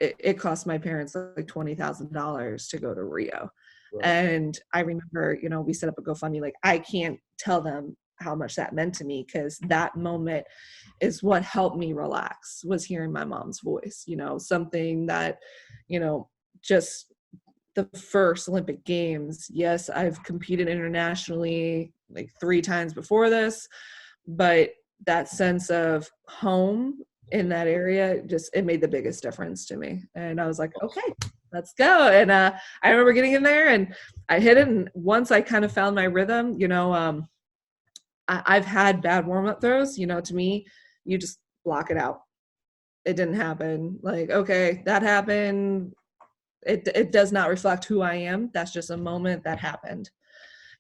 it cost my parents like $20,000 to go to Rio. Right. And I remember, we set up a GoFundMe. Like, I can't tell them how much that meant to me, because that moment is what helped me relax, was hearing my mom's voice, something that, just the first Olympic Games. Yes, I've competed internationally like 3 times before this, but that sense of home in that area, it made the biggest difference to me. And I was like, okay, let's go. And I remember getting in there and I hit it. And once I kind of found my rhythm, I've had bad warm-up throws, you know, to me, you just block it out. It didn't happen. Like, okay, that happened. It does not reflect who I am. That's just a moment that happened.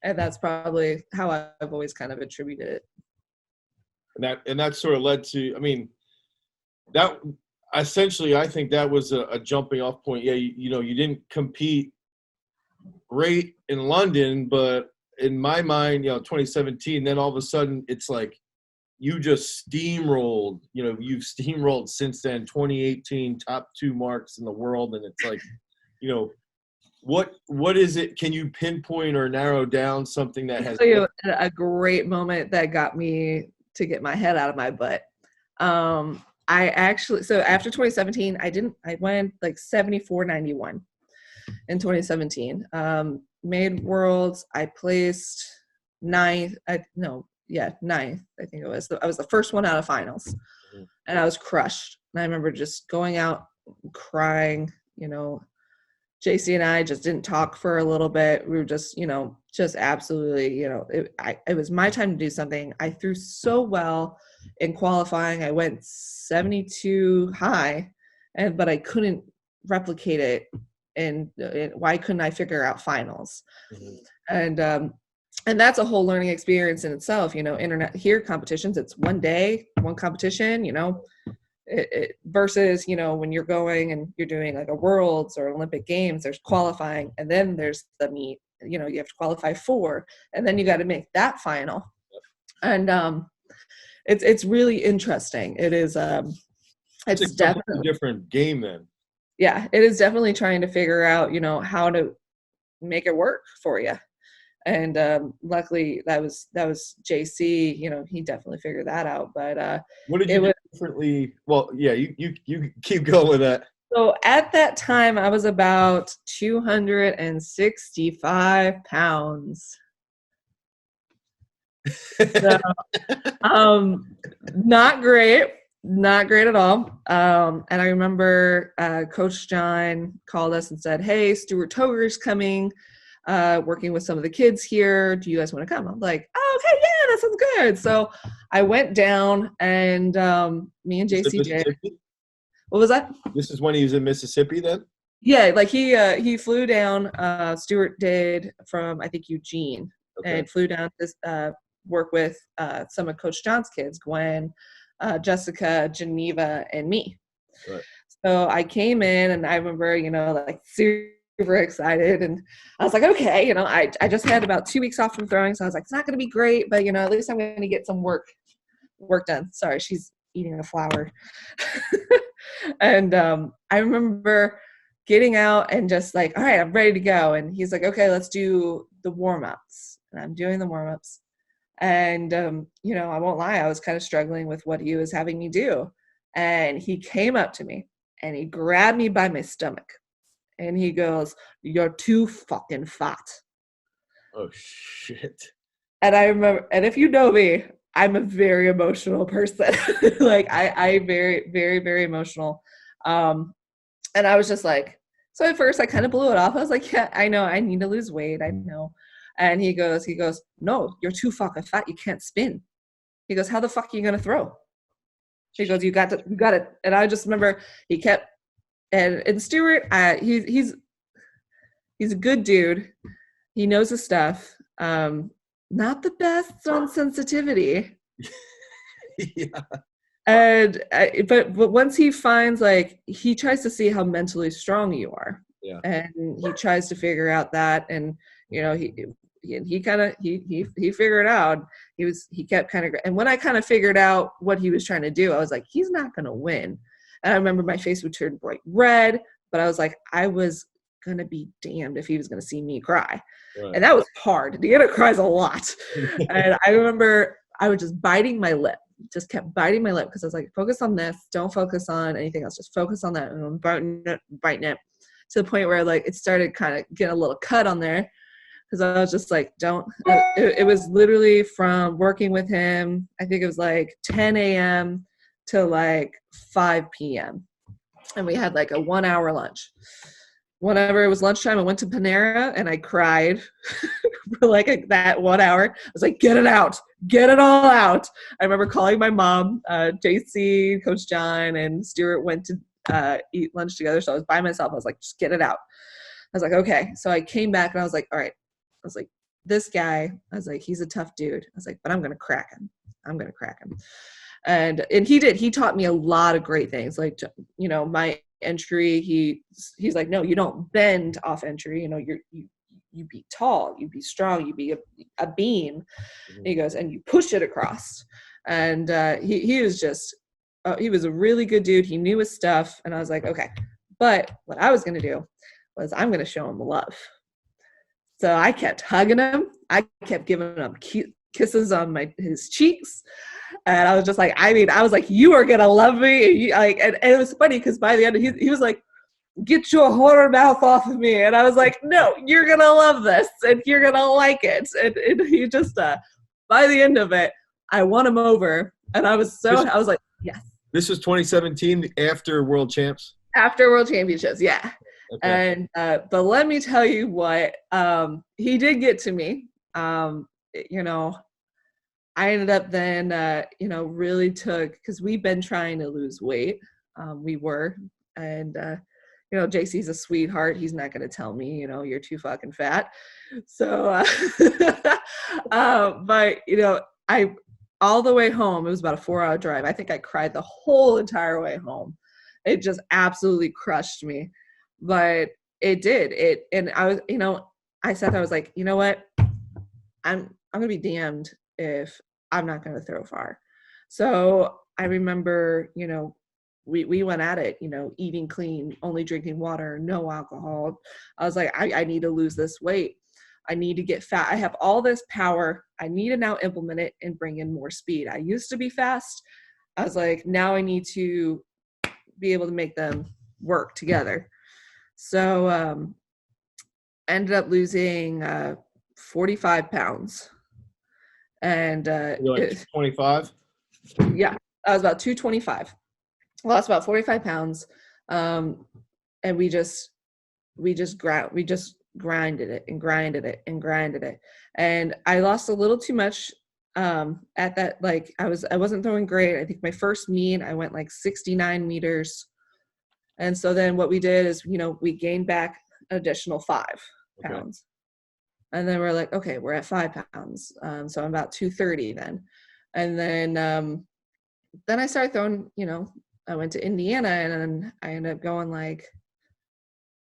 And that's probably how I've always kind of attributed it. And that sort of led to, I mean, that essentially, I think that was a jumping off point. Yeah, you know, you didn't compete great in London, but in my mind, you know, 2017, then all of a sudden it's like you just steamrolled, you know, you've steamrolled since then, 2018, top 2 marks in the world. And it's like, you know, what is it? Can you pinpoint or narrow down something that has a great moment that got me to get my head out of my butt? I actually, so after 2017, I went like 74-91 in 2017. Made worlds. I placed ninth. Ninth. I think it was. I was the first one out of finals, and I was crushed. And I remember just going out crying. You know, JC and I just didn't talk for a little bit. We were just, you know, just absolutely, you know, it was my time to do something. I threw so well in qualifying. I went 72 high, but I couldn't replicate it. And why couldn't I figure out finals? Mm-hmm. And that's a whole learning experience in itself. You know, internet here competitions, it's one day, one competition, you know, versus, you know, when you're going and you're doing like a worlds or Olympic games, there's qualifying and then there's the meet, you know, you have to qualify for, and then you got to make that final. And it's really interesting. It is it's definitely a different game then. Yeah, it is definitely trying to figure out, you know, how to make it work for you. And luckily that was JC, you know, he definitely figured that out. But what did you do differently? Well, yeah, you keep going with that. So at that time I was about 265 pounds. So, not great at all. And I remember Coach John called us and said, "Hey, Stuart Toger's coming, working with some of the kids here. Do you guys want to come?" I'm like, "Oh, okay, yeah, that sounds good." So I went down, and me and JC did. What was that? This is when he was in Mississippi then? Yeah, like he flew down. Stuart did from, I think, Eugene, and flew down to work with some of Coach John's kids, Gwen, Jessica, Geneva, and me. Right. So I came in, and I remember, you know, like super excited, and I was like, okay, you know, I just had about 2 weeks off from throwing, so I was like, it's not going to be great, but, you know, at least I'm going to get some work done. Sorry, she's eating a flower. And I remember getting out and just like, all right, I'm ready to go. And he's like, okay, let's do the warm-ups. And I'm doing the warm-ups. And, you know, I won't lie, I was kind of struggling with what he was having me do. And he came up to me and he grabbed me by my stomach. And he goes, "You're too fucking fat." Oh, shit. And I remember, and if you know me, I'm a very emotional person. Like I very, very, very emotional. And I was just like, so at first I kind of blew it off. I was like, yeah, I know, I need to lose weight. I know. And he goes, "No, you're too fucking fat. You can't spin." He goes, "How the fuck are you going to throw?" He goes, you got it. And I just remember he kept, and Stuart, he's a good dude. He knows his stuff. Not the best on sensitivity. Yeah. And but once he finds, like, he tries to see how mentally strong you are. Yeah. And he tries to figure out that, and you know, he figured it out. He kept kind of, and when I kind of figured out what he was trying to do, I was like, he's not going to win. And I remember my face would turn bright red, but I was like, I was going to be damned if he was going to see me cry. Right. And that was hard. Deanna cries a lot. And I remember I was just biting my lip, just kept biting my lip, because I was like, focus on this. Don't focus on anything else. Just focus on that. And I'm biting it to the point where, like, it started kind of getting a little cut on there. Because I was just like, don't. It was literally from working with him, I think it was like 10 a.m. to like 5 p.m. And we had like a 1 hour lunch. whenever it was lunchtime, I went to Panera and I cried for like that 1 hour. I was like, get it out, get it all out. I remember calling my mom, JC, Coach John, and Stuart went to eat lunch together. So I was by myself. I was like, just get it out. I was like, okay. So I came back and I was like, all right. I was like, this guy, I was like, he's a tough dude. I was like, but I'm going to crack him. I'm going to crack him. And he did. He taught me a lot of great things. Like, you know, my entry, he's like, no, you don't bend off entry. You know, you be tall, you be strong, you be a beam. Mm-hmm. He goes, and you push it across. And he was just, he was a really good dude. He knew his stuff. And I was like, okay. But what I was going to do was I'm going to show him love. So I kept hugging him. I kept giving him kisses on his cheeks. And I was just like, I was like, you are going to love me. And it was funny because by the end, he was like, get your horror mouth off of me. And I was like, no, you're going to love this and you're going to like it. And he just, by the end of it, I won him over. And I was like, yes. This was 2017 after World Champs? After World Championships, yeah. Okay. And but let me tell you what, he did get to me. You know, I ended up then, you know, really because we've been trying to lose weight. We were, and you know, JC's a sweetheart. He's not going to tell me, you know, you're too fucking fat. So, but you know, all the way home, it was about a 4-hour drive. I think I cried the whole entire way home. It just absolutely crushed me. But it did. And I was, you know, I said, I was like, you know what? I'm going to be damned if I'm not going to throw far. So I remember, you know, we went at it, you know, eating clean, only drinking water, no alcohol. I was like, I need to lose this weight. I need to get fat. I have all this power. I need to now implement it and bring in more speed. I used to be fast. I was like, now I need to be able to make them work together. So ended up losing 45 pounds. And you're like 25? Yeah, I was about 225. Lost about 45 pounds. And we just grinded it and grinded it and grinded it. And I lost a little too much at that. Like I wasn't throwing great. I think my first meet, I went like 69 meters. And so then what we did is, you know, we gained back an additional 5 pounds. Okay. And then we're like, okay, we're at 5 pounds. So I'm about 230 then. And then I started throwing, you know, I went to Indiana and I ended up going like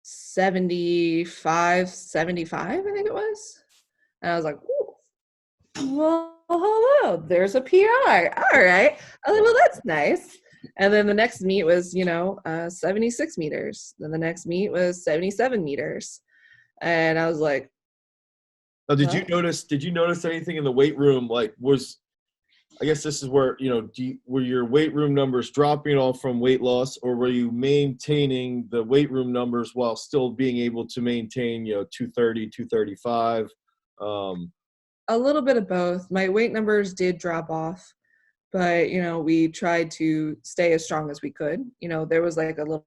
75, I think it was. And I was like, ooh, well, hello, there's a PR. All right. I was like, well, that's nice. And then the next meet was, you know, 76 meters. Then the next meet was 77 meters. And I was like, oh, did you notice anything in the weight room? Like I guess this is where, you know, were your weight room numbers dropping off from weight loss, or were you maintaining the weight room numbers while still being able to maintain, you know, 230, 235? A little bit of both. My weight numbers did drop off, but, you know, we tried to stay as strong as we could. You know, there was like a little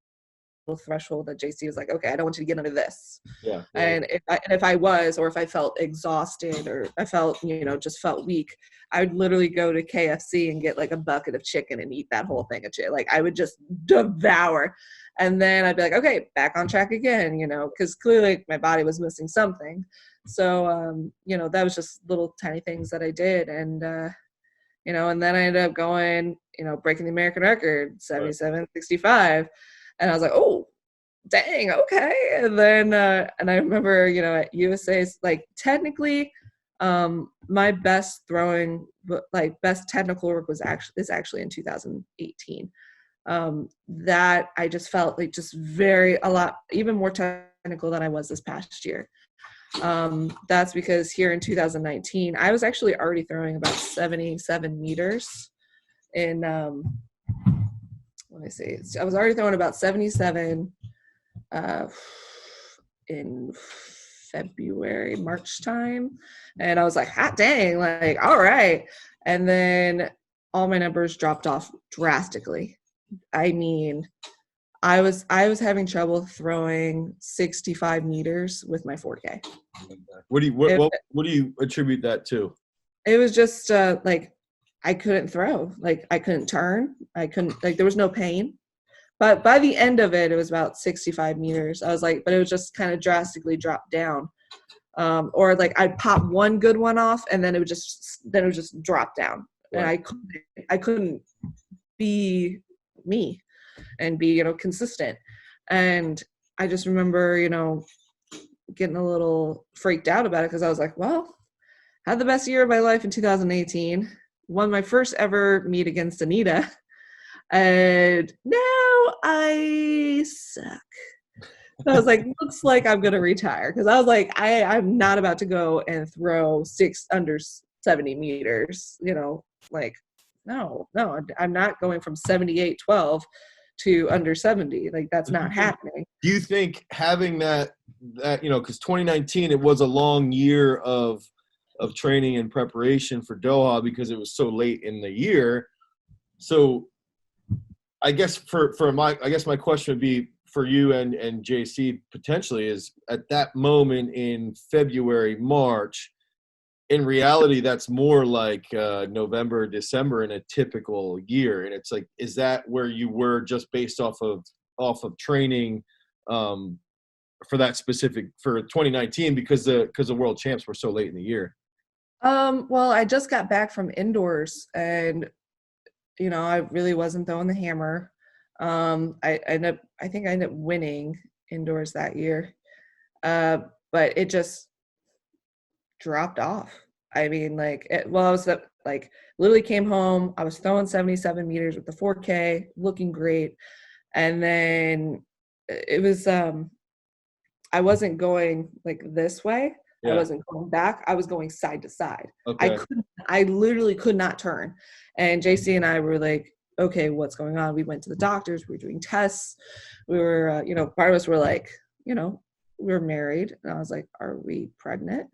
threshold that JC was like, okay, I don't want you to get under this. Yeah. And if I was, or if I felt exhausted, or I felt, you know, just felt weak, I would literally go to KFC and get like a bucket of chicken and eat that whole thing of chicken. Like I would just devour. And then I'd be like, okay, back on track again, you know, because clearly my body was missing something. So, you know, that was just little tiny things that I did. And, you know, and then I ended up going, you know, breaking the American record, 77.65. And I was like, oh, dang, okay. And then, and I remember, you know, at USA's, like, technically, my best throwing, like, best technical work is actually in 2018. That I just felt like just even more technical than I was this past year. That's because here in 2019, I was actually already throwing about 77 meters in, let me see. I was already throwing about 77 in February, March time. And I was like, hot dang, like, all right. And then all my numbers dropped off drastically. I mean, I was having trouble throwing 65 meters with my 4K. What do you attribute that to? It was just like I couldn't throw, like I couldn't turn, I couldn't, like there was no pain. But by the end of it, it was about 65 meters. I was like, but it was just kind of drastically dropped down. Or like I'd pop one good one off, and then it would just drop down, and Right. I couldn't be me and be, you know, consistent. And I just remember, you know, getting a little freaked out about it because I was like, well, had the best year of my life in 2018, won my first ever meet against Anita, and now I suck. I was like, looks like I'm gonna retire, because I was like, I'm not about to go and throw six under 70 meters, you know, like no, I'm not going from 78.12 to under 70. Like that's not happening. Do you think having that you know, because 2019 it was a long year of training and preparation for Doha because it was so late in the year. So I guess my question would be for you and JC potentially is at that moment in February, March, in reality, that's more like November, December in a typical year. And it's like, is that where you were just based off of training for that specific for 2019 because the world champs were so late in the year? Well, I just got back from indoors, and you know, I really wasn't throwing the hammer. I think I ended up winning indoors that year. But it just dropped off. I mean, like, I was like, literally came home. I was throwing 77 meters with the 4K, looking great. And then it was, I wasn't going like this way. Yeah. I wasn't going back. I was going side to side. Okay. I literally could not turn. And JC and I were like, okay, what's going on? We went to the doctors. We were doing tests. We were, you know, part of us were like, you know, we're married. And I was like, are we pregnant?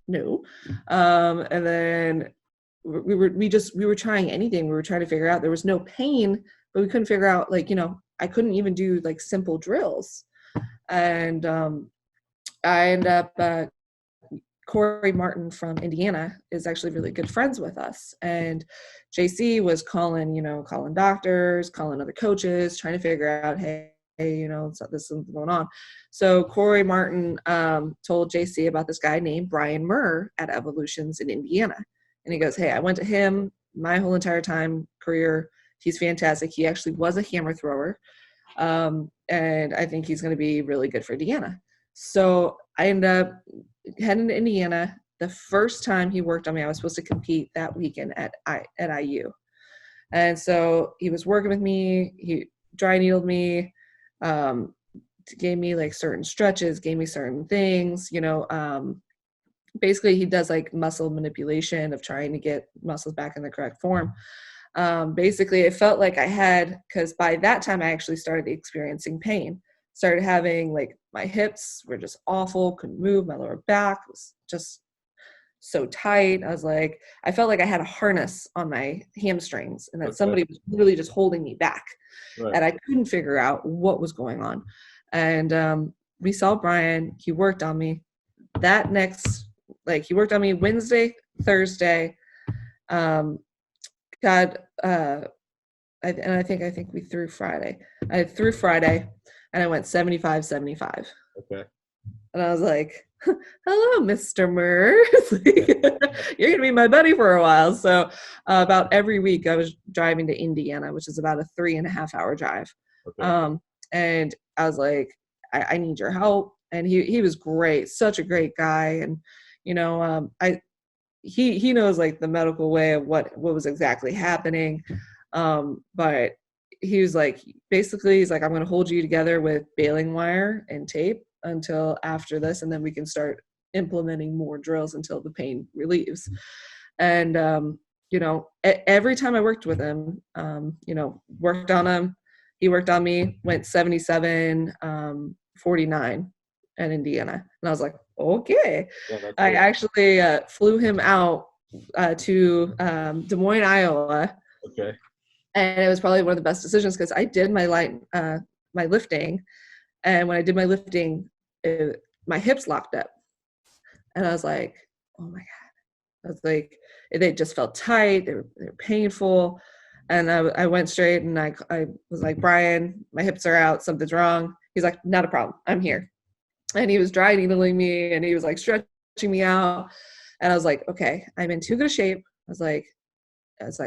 No. And then we were trying anything. We were trying to figure out, there was no pain, but we couldn't figure out, like, you know, I couldn't even do like simple drills. And I ended up, Corey Martin from Indiana is actually really good friends with us. And JC was calling doctors, calling other coaches, trying to figure out, hey, you know, so this is something going on. So Corey Martin told JC about this guy named Brian Murr at Evolutions in Indiana. And he goes, hey, I went to him my whole entire career. He's fantastic. He actually was a hammer thrower. And I think he's going to be really good for Deanna. So I ended up heading to Indiana. The first time he worked on me, I was supposed to compete that weekend at IU. And so he was working with me. He dry needled me, gave me like certain stretches, gave me certain things, you know, basically he does like muscle manipulation of trying to get muscles back in the correct form. Basically it felt like I had, because by that time I actually started experiencing pain. Started having, like, my hips were just awful, couldn't move, my lower back was just so tight. I felt like I had a harness on my hamstrings, and that somebody was really just holding me back. Right. And I couldn't figure out what was going on. And we saw Brian, he worked on me. He worked on me Wednesday, Thursday. I think we threw Friday. I threw Friday. And I went 75-75. Okay. And I was like, hello, Mr. Murr. You're going to be my buddy for a while. So about every week I was driving to Indiana, which is about a 3.5 hour drive. Okay. And I was like, I need your help. And he was great, such a great guy. And, you know, he knows like the medical way of what was exactly happening. But he was like, basically, he's like, I'm going to hold you together with baling wire and tape until after this, and then we can start implementing more drills until the pain relieves. And, you know, every time I worked with him, you know, worked on him, he worked on me, went 77, 49 in Indiana. And I was like, okay. Yeah, I actually flew him out to Des Moines, Iowa. Okay. And it was probably one of the best decisions because I did my light my lifting. And when I did my lifting, my hips locked up. And I was like, oh my God. I was like, they just felt tight. They were painful. And I went straight and I was like, Brian, my hips are out. Something's wrong. He's like, not a problem. I'm here. And he was dry needling me and he was like stretching me out. And I was like, okay, I'm in too good a shape. I was like,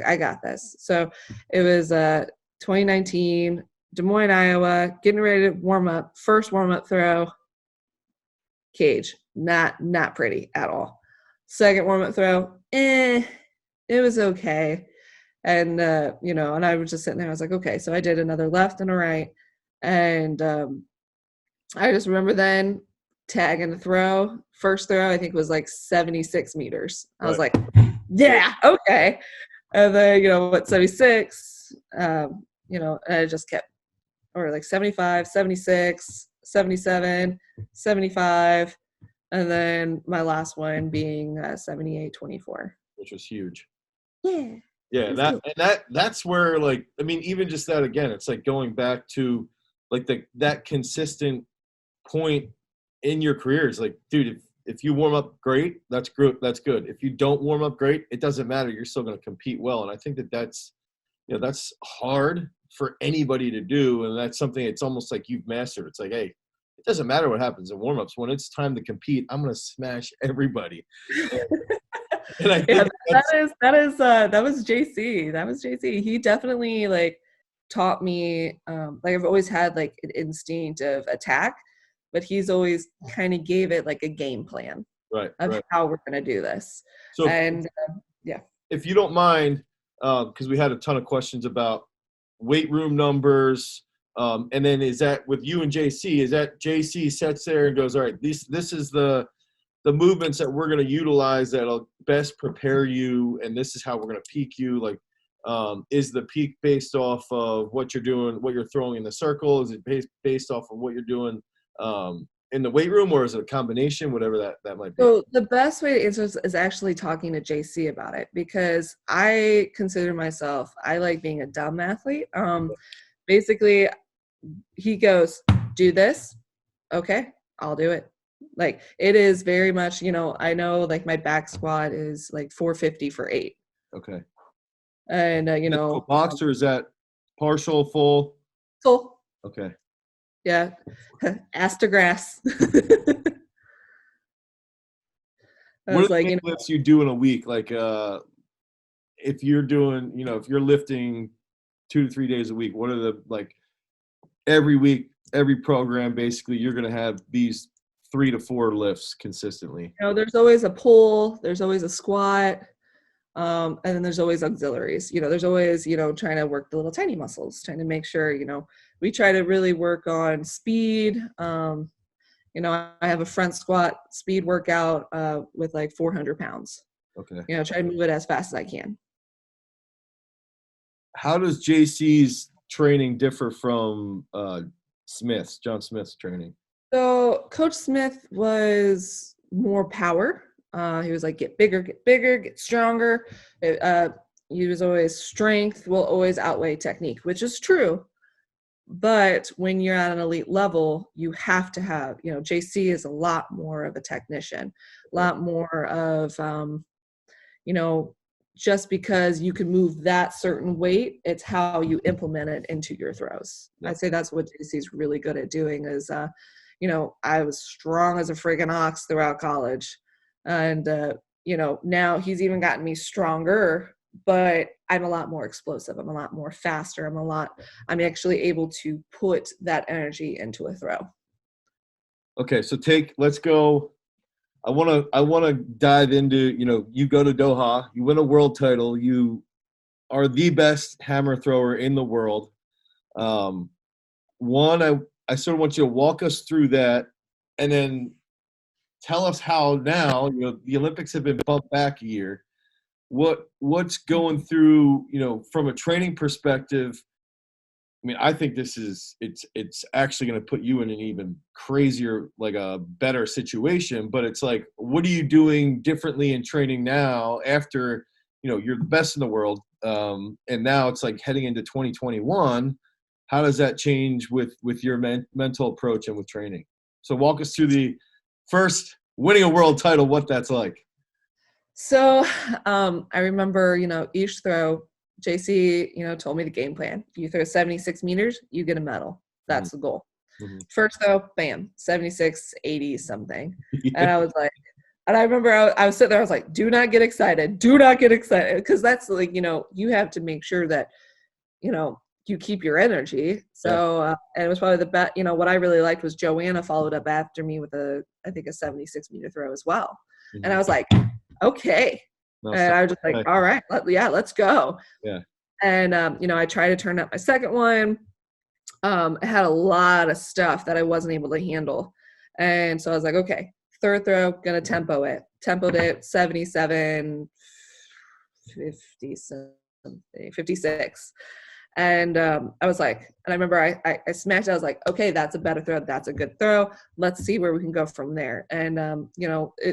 I got this. So it was 2019, Des Moines, Iowa, getting ready to warm up. First warm up throw, cage, not pretty at all. Second warm up throw, it was okay. And and I was just sitting there. I was like, okay. So I did another left and a right, and I just remember then tagging the throw. First throw, I think was like 76 meters. I was like, yeah, okay. And then, 76, and I just kept, or like 75, 76, 77, 75, and then my last one being 78.24. Which was huge. Yeah. Yeah, that's where, like, I mean, even just that, again, it's like going back to like that consistent point in your career is like, dude, if you warm up great, that's good. If you don't warm up great, it doesn't matter. You're still going to compete well. And I think that's hard for anybody to do. And that's something, it's almost like you've mastered. It's like, hey, it doesn't matter what happens in warmups. When it's time to compete, I'm going to smash everybody. And I think that was JC. That was JC. He definitely like taught me, like I've always had like an instinct of attack, but he's always kind of gave it like a game plan of how we're going to do this. So, and if you don't mind, because we had a ton of questions about weight room numbers, and then is that with you and JC? Is that JC sits there and goes, all right, this is the movements that we're going to utilize that'll best prepare you, and this is how we're going to peak you? Like, is the peak based off of what you're doing, what you're throwing in the circle? Is it based off of what you're doing in the weight room, or is it a combination, whatever that might be? So the best way to answer this is actually talking to JC about it, because I consider myself, I like being a dumb athlete. Basically, he goes, do this. Okay, I'll do it. Like, it is very much, I know like my back squat is like 450 for 8. Okay. And, box, or is that partial, full? Full. Okay. Yeah. Ass to grass. What are the lifts you do in a week? Like, if you're doing, if you're lifting 2 to 3 days a week, what are the, like, every week, every program, basically, you're going to have these 3 to 4 lifts consistently? There's always a pull, there's always a squat, and then there's always auxiliaries. There's always, trying to work the little tiny muscles, trying to make sure, we try to really work on speed. I have a front squat speed workout with like 400 pounds. Okay. Try to move it as fast as I can. How does JC's training differ from John Smith's training? So Coach Smith was more power. He was like, get bigger, get stronger. He was always strength will always outweigh technique, which is true. But when you're at an elite level, you have to have, JC is a lot more of a technician, a lot more of, just because you can move that certain weight, it's how you implement it into your throws. Yeah. I'd say that's what JC's really good at doing is, I was strong as a friggin' ox throughout college. And, now he's even gotten me stronger, but I'm a lot more explosive. I'm a lot more faster. I'm actually able to put that energy into a throw. Okay. So let's go. I want to dive into, you go to Doha, you win a world title. You are the best hammer thrower in the world. I sort of want you to walk us through that, and then tell us how now, the Olympics have been bumped back a year. What's going through, from a training perspective? I mean, I think it's actually going to put you in an even crazier, like a better situation. But it's like, what are you doing differently in training now after, you're the best in the world? And now it's like heading into 2021. how does that change with your mental approach and with training? So walk us through the first winning a world title, what that's like. So I remember, each throw, JC, told me the game plan. You throw 76 meters, you get a medal. That's the goal. Mm-hmm. First throw, bam, 76, 80 something. Yeah. And I was like, and I remember I was sitting there, I was like, do not get excited. Do not get excited. Because that's like, you have to make sure that, you keep your energy. So, and it was probably the best, what I really liked was Joanna followed up after me with I think a 76 meter throw as well. Mm-hmm. And I was like, okay. And I was just like, all right, let's go. Yeah. And, I tried to turn up my second one. I had a lot of stuff that I wasn't able to handle. And so I was like, okay, third throw, gonna tempoed it 77, 50 something, 56. And I was like, and I remember I smashed it. I was like, okay, that's a better throw. That's a good throw. Let's see where we can go from there. And,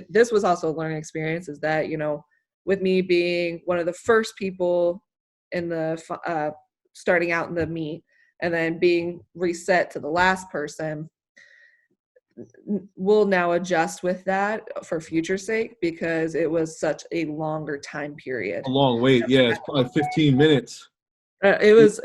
this was also a learning experience, is that, with me being one of the first people in the starting out in the meet and then being reset to the last person, we'll now adjust with that for future's sake, because it was such a longer time period. A long wait. Yeah. It's probably 15 minutes. It was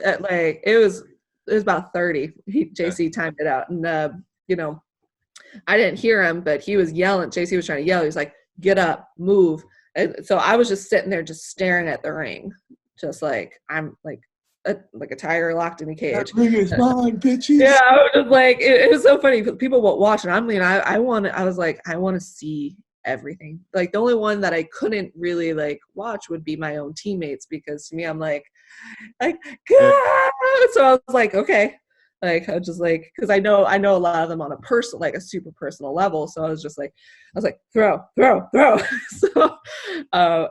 about 30. JC timed it out. And, I didn't hear him, but he was yelling. JC was trying to yell. He was like, get up, move. And so I was just sitting there just staring at the ring, just like I'm like a tiger locked in a cage. That ring is mine, bitches. Yeah, I was just like, it was so funny. People won't watch it. I was like, I want to see everything. Like the only one that I couldn't really like watch would be my own teammates, because to me, I'm like, God! So I was like, okay. Like I just like, because I know a lot of them on a personal, like a super personal level. So I was like, throw. So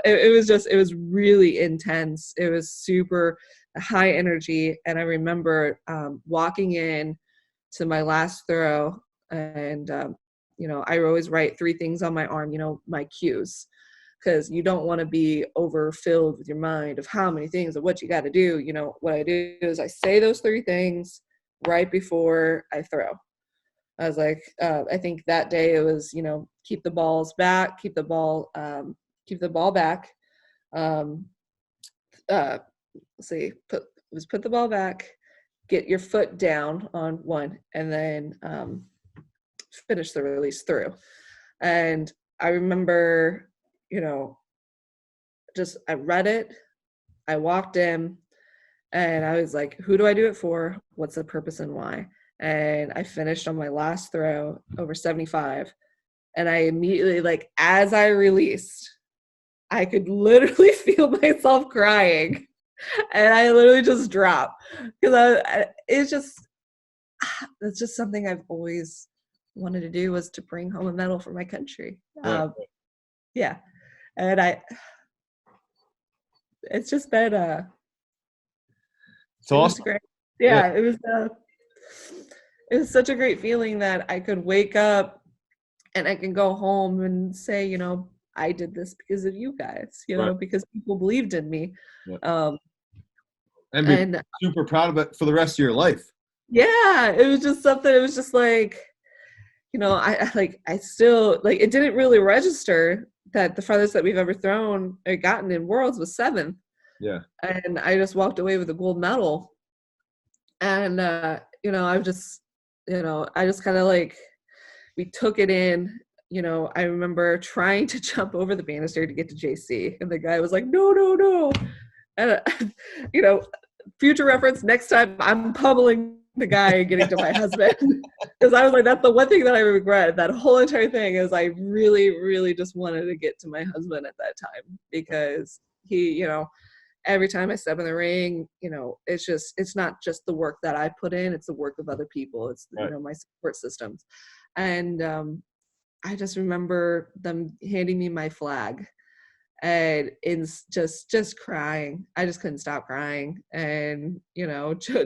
it was really intense. It was super high energy. And I remember walking in to my last throw, and I always write 3 things on my arm, my cues, because you don't want to be overfilled with your mind of how many things of what you got to do. What I do is I say those 3 things right before I throw. I was like, I think that day it was, keep the balls back, keep the ball back. Put the ball back, get your foot down on one, and then finish the release through. And I remember, I read it, I walked in, and I was like, who do I do it for? What's the purpose and why? And I finished on my last throw over 75. And I immediately, like, as I released, I could literally feel myself crying. And I literally just dropped. Because it's just something I've always wanted to do, was to bring home a medal for my country. Right. Yeah. And it's just been it's awesome. Great. Yeah, it was such a great feeling that I could wake up and I can go home and say, I did this because of you guys, right. because people believed in me. Yeah. And be super proud of it for the rest of your life. Yeah, it was just something. It was just like, I still, like, it didn't really register that the farthest that we've ever thrown or gotten in Worlds was 7th. Yeah. And I just walked away with a gold medal. And, I just kind of like, we took it in. I remember trying to jump over the banister to get to JC. And the guy was like, no. And, future reference, next time I'm pummeling the guy getting to my husband. Because I was like, that's the one thing that I regret. That whole entire thing is I really, really just wanted to get to my husband at that time, because he, every time I step in the ring, it's not just the work that I put in, it's the work of other people. It's, right. My support systems. And I just remember them handing me my flag, and it's just crying. I just couldn't stop crying. And,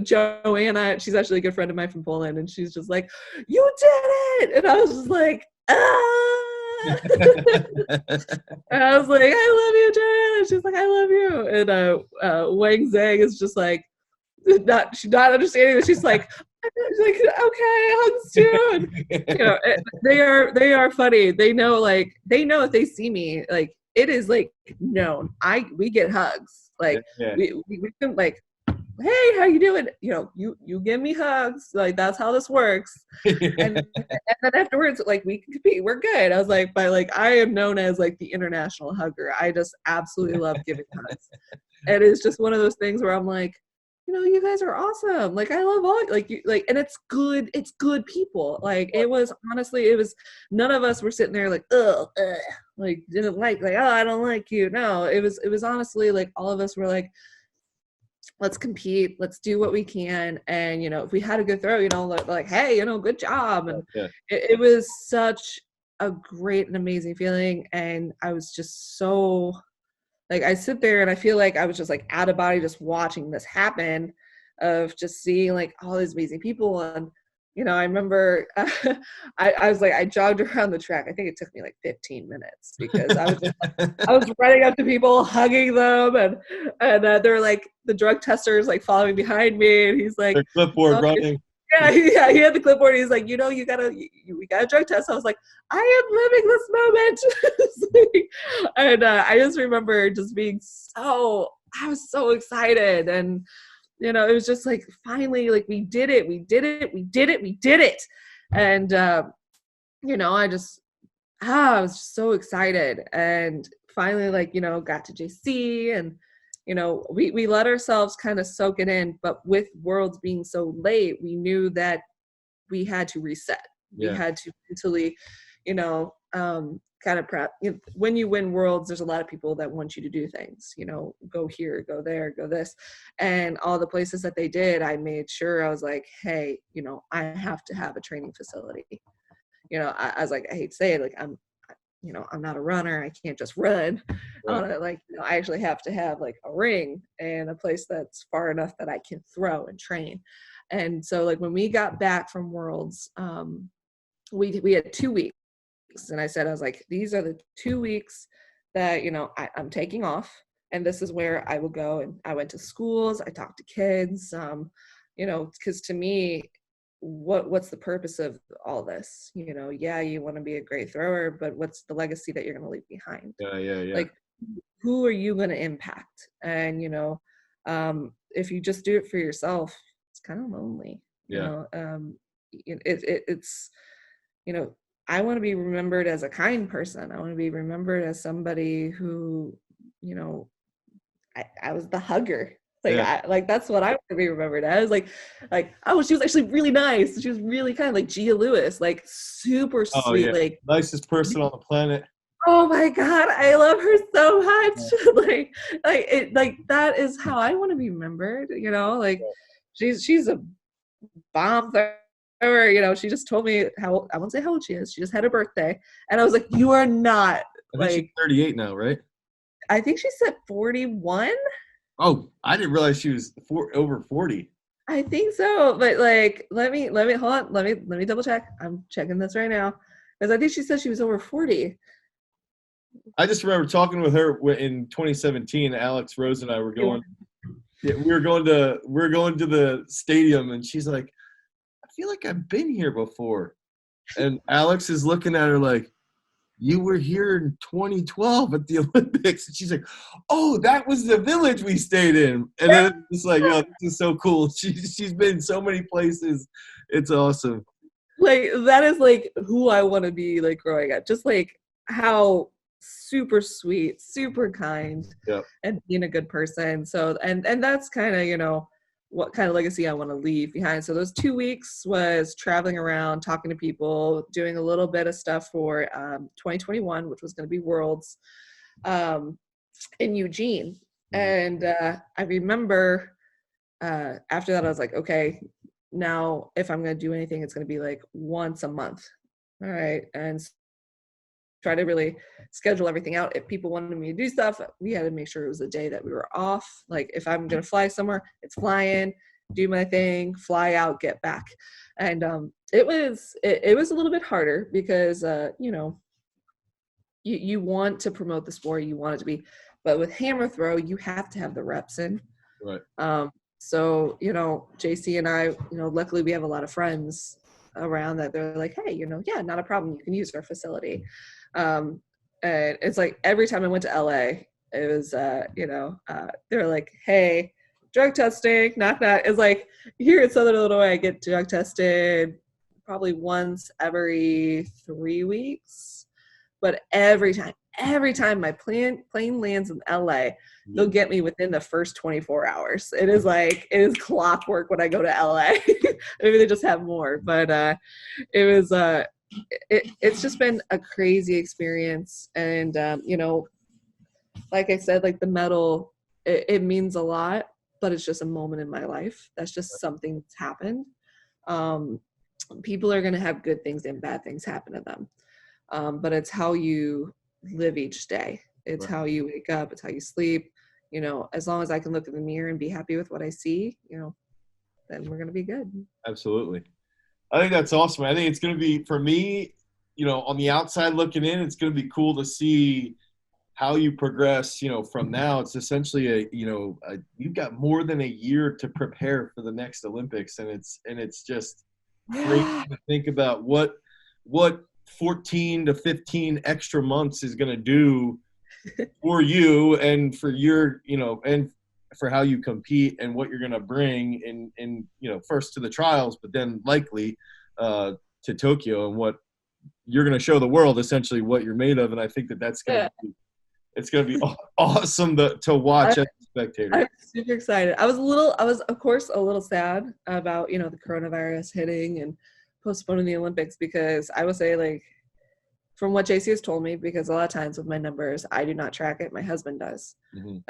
Joanna, she's actually a good friend of mine from Poland, and she's just like, you did it! And I was just like, and I was like, I love you, Joanna. She's like, I love you. And Wang Zhang is just like, she's not understanding that. She's like, okay, hugs too. And, you know, they are funny. They know if they see me, like it is like known. We get hugs. Like we can like, hey, how you doing? You know, you give me hugs. Like that's how this works. And then afterwards, like we can compete. We're good. I was like, but like I am known as like the international hugger. I just absolutely love giving hugs. And it's just one of those things where I'm like, you know, you guys are awesome. Like I love all like you like, and it's good people. Like it was honestly, none of us were sitting there like, like didn't like oh, I don't like you. No, it was honestly like all of us were like, let's compete, let's do what we can. And, you know, if we had a good throw, you know, like hey, you know, good job. And it was such a great and amazing feeling. And I was just so like, I sit there and I feel like I was just like out of body just watching this happen, of just seeing like all these amazing people. And, you know, I remember I was like, I jogged around the track. I think it took me like 15 minutes because I was running up to people, hugging them. And they're like, the drug testers like following behind me. And he's like, the clipboard running. Yeah, he had the clipboard. He's like, you know, we got a drug test. I was like, I am living this moment. And I just remember just being I was so excited. And, you know, it was just like, finally, like we did it. And, you know, I was just so excited. And finally, like, you know, got to JC and, you know, we let ourselves kind of soak it in, but with Worlds being so late, we knew that we had to reset. We had to mentally, you know, kind of prep. You know, when you win Worlds, there's a lot of people that want you to do things, you know, go here, go there, go this. And all the places that they did, I made sure I was like, hey, you know, I have to have a training facility. You know, I was like, I hate to say it, like I'm not a runner. I can't just run. Right. Like, you know, I actually have to have like a ring and a place that's far enough that I can throw and train. And so like when we got back from Worlds, we had 2 weeks. And I was like, these are the 2 weeks that, you know, I'm taking off. And this is where I will go. And I went to schools. I talked to kids, you know, because to me, what's the purpose of all this? You know, you want to be a great thrower, but what's the legacy that you're going to leave behind? Like, who are you going to impact? And, you know, if you just do it for yourself, it's kind of lonely. You know, it's, you know, I want to be remembered as a kind person. I want to be remembered as somebody who, you know, I was the hugger. Like that's what I want to be remembered as. Like, oh, she was actually really nice. She was really kind, like Gia Lewis, like super sweet, like nicest person on the planet. Oh my God, I love her so much. like that is how I want to be remembered. You know, like she's a bomb thrower. You know, she just told me I won't say how old she is. She just had her birthday, and I was like, you are not. I think she's 38 now, right? I think she's at 41. Oh, I didn't realize she was over 40. I think so, but like, let me hold on. Let me double check. I'm checking this right now because I think she said she was over 40. I just remember talking with her in 2017. Alex Rose and I were going. Yeah, we were going to the stadium, and she's like, "I feel like I've been here before." And Alex is looking at her like, you were here in 2012 at the Olympics. And she's like, oh, that was the village we stayed in. And then it's like, yo, this is so cool. She's been so many places. It's awesome. Like, that is like who I want to be like growing up. Just like how super sweet, super kind, and being a good person. So, and that's kind of, you know, what kind of legacy I want to leave behind. So those 2 weeks was traveling around, talking to people, doing a little bit of stuff for 2021, which was going to be Worlds in Eugene. And I remember after that, I was like, okay, now if I'm going to do anything, it's going to be like once a month. All right. And try to really schedule everything out. If people wanted me to do stuff, we had to make sure it was a day that we were off. Like if I'm going to fly somewhere, it's fly in, do my thing, fly out, get back. And it was a little bit harder because, you know, you want to promote the sport, you want it to be, but with hammer throw, you have to have the reps in. Right. So, JC and I, luckily we have a lot of friends around that they're like, hey, yeah, not a problem. You can use our facility. And it's like every time I went to LA, it was, they're like, hey, drug testing, knock, knock. It's like here in Southern Illinois, I get drug tested probably once every 3 weeks. But every time my plane lands in LA, they'll get me within the first 24 hours. It is clockwork when I go to LA. Maybe they just have more, but it's just been a crazy experience. And, like I said, like the medal, it means a lot, but it's just a moment in my life. That's just something that's happened. People are going to have good things and bad things happen to them. But it's how you live each day. It's how you wake up. It's how you sleep. As long as I can look in the mirror and be happy with what I see, then we're going to be good. Absolutely. I think that's awesome. I think it's going to be, for me, on the outside looking in, it's going to be cool to see how you progress, from now. It's essentially you've got more than a year to prepare for the next Olympics. And it's just great to think about what 14 to 15 extra months is going to do for you and for your, and for how you compete and what you're going to bring in, first to the trials, but then likely to Tokyo, and what you're going to show the world essentially what you're made of. And I think that's going to be, it's going to be awesome to watch as a spectator. I'm super excited. I was of course a little sad about, the coronavirus hitting and postponing the Olympics, because I would say, like, from what JC has told me, because a lot of times with my numbers, I do not track it. My husband does.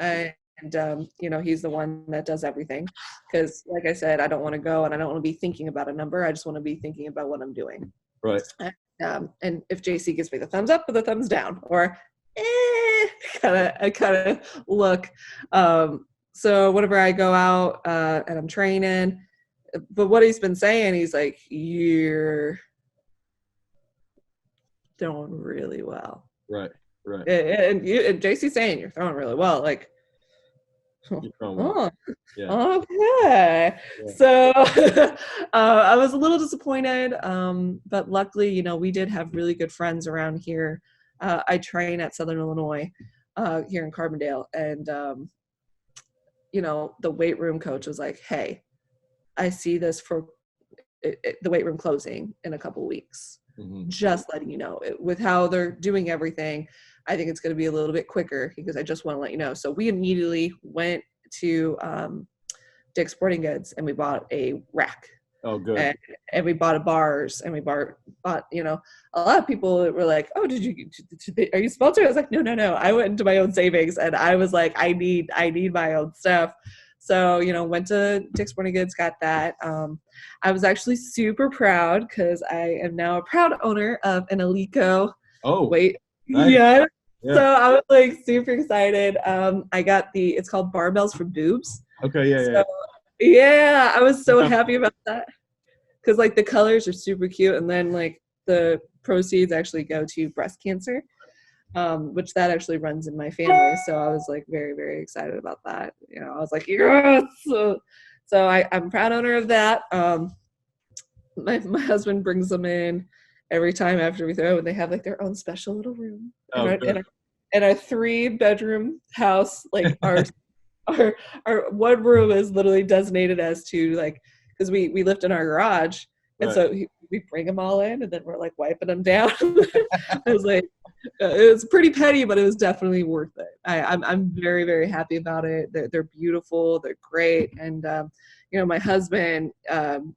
And, he's the one that does everything. Because like I said, I don't want to go and I don't want to be thinking about a number. I just want to be thinking about what I'm doing. Right. And if JC gives me the thumbs up or the thumbs down, or I kind of look. So whenever I go out and I'm training, but what he's been saying, he's like, you're throwing really well. Right. And JC's saying you're throwing really well. Like, okay. Yeah. So I was a little disappointed, but luckily, we did have really good friends around here. I train at Southern Illinois here in Carbondale, and the weight room coach was like, hey, I see this for the weight room closing in a couple weeks. Just letting you know. With how they're doing everything, I think it's going to be a little bit quicker, because I just want to let you know. So we immediately went to Dick's Sporting Goods and we bought a rack. Oh, good. And we bought bars, and we bought, a lot of people were like, oh, are you sponsored? I was like, no. I went into my own savings, and I was like, I need my own stuff. So, went to Dick's Sporting Goods, got that. I was actually super proud, because I am now a proud owner of an Alico. Oh, wait. Nice. Yeah. So I was like super excited. I got it's called Barbells for Boobs. Okay. Yeah. Yeah, I was so happy about that, because like the colors are super cute, and then like the proceeds actually go to breast cancer, which that actually runs in my family. So I was like very, very excited about that. I was like, yes. So I'm proud owner of that. My husband brings them in every time after we throw, and they have like their own special little room. In our 3-bedroom house, like our one room is literally designated as to, like, because we lived in our garage, and so we bring them all in, and then we're like wiping them down. I was like, it was pretty petty, but it was definitely worth it. I'm very, very happy about it. They're beautiful. They're great. And, my husband,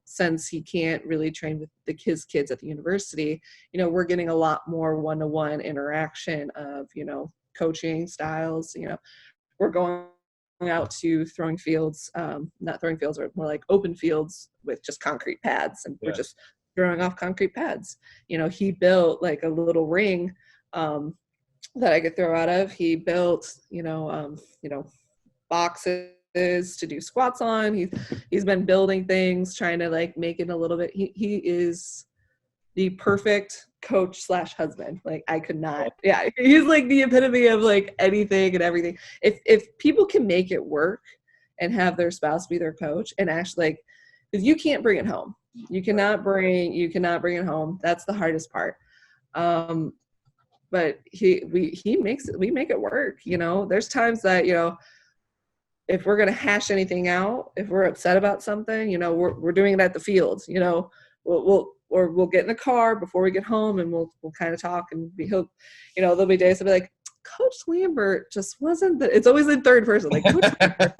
since he can't really train with his kids at the university, we're getting a lot more one-to-one interaction of, coaching styles. We're going out to throwing fields, not throwing fields, or more like open fields with just concrete pads, and we're just throwing off concrete pads. He built like a little ring that I could throw out of. He built, boxes to do squats on. He's been building things, trying to like make it a little bit. He is the perfect coach / husband. Like, I could not. Yeah, he's like the epitome of like anything and everything. If people can make it work, and have their spouse be their coach, and actually, like, because you can't bring it home. You cannot bring it home. That's the hardest part. But we make it work. There's times that, if we're going to hash anything out, if we're upset about something, we're doing it at the field. We'll get in the car before we get home, and we'll kind of talk, and there'll be days I'll be like, Coach Lambert just wasn't it's always in third person. Like, Coach Lambert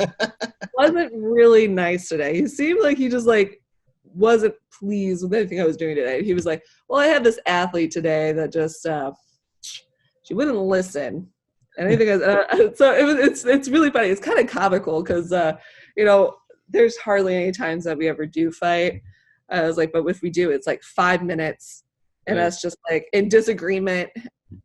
wasn't really nice today. He seemed like he just like wasn't pleased with anything I was doing today. He was like, well, I had this athlete today that just, she wouldn't listen. And anything so it's really funny. It's kind of comical because, there's hardly any times that we ever do fight. I was like, but if we do, it's like 5 minutes, and that's just like in disagreement.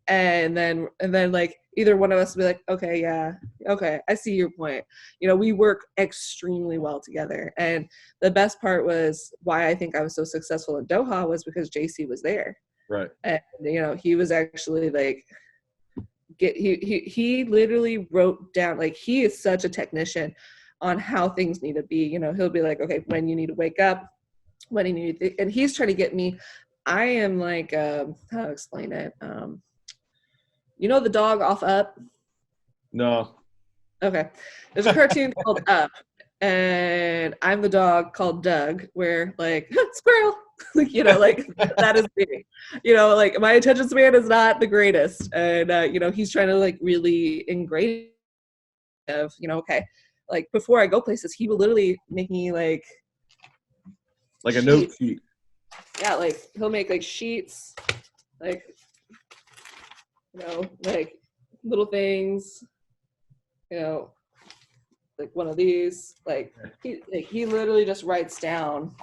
And then like either one of us will be like, okay, yeah, okay, I see your point. We work extremely well together. And the best part was why I think I was so successful in Doha was because JC was there. Right. And, he was actually like, he literally wrote down, like, he is such a technician on how things need to be. He'll be like, okay, when you need to wake up, when you need to, and he's trying to get me. I am like, how to explain it? The dog off Up? No. Okay. There's a cartoon called Up, and I'm the dog called Doug, where like, squirrel, like, like that is me. Like my attention span is not the greatest. And, he's trying to like really ingrain of, okay, like before I go places, he will literally make me like a note sheet. Yeah, like he'll make like sheets, like, like little things, like one of these, like he literally just writes down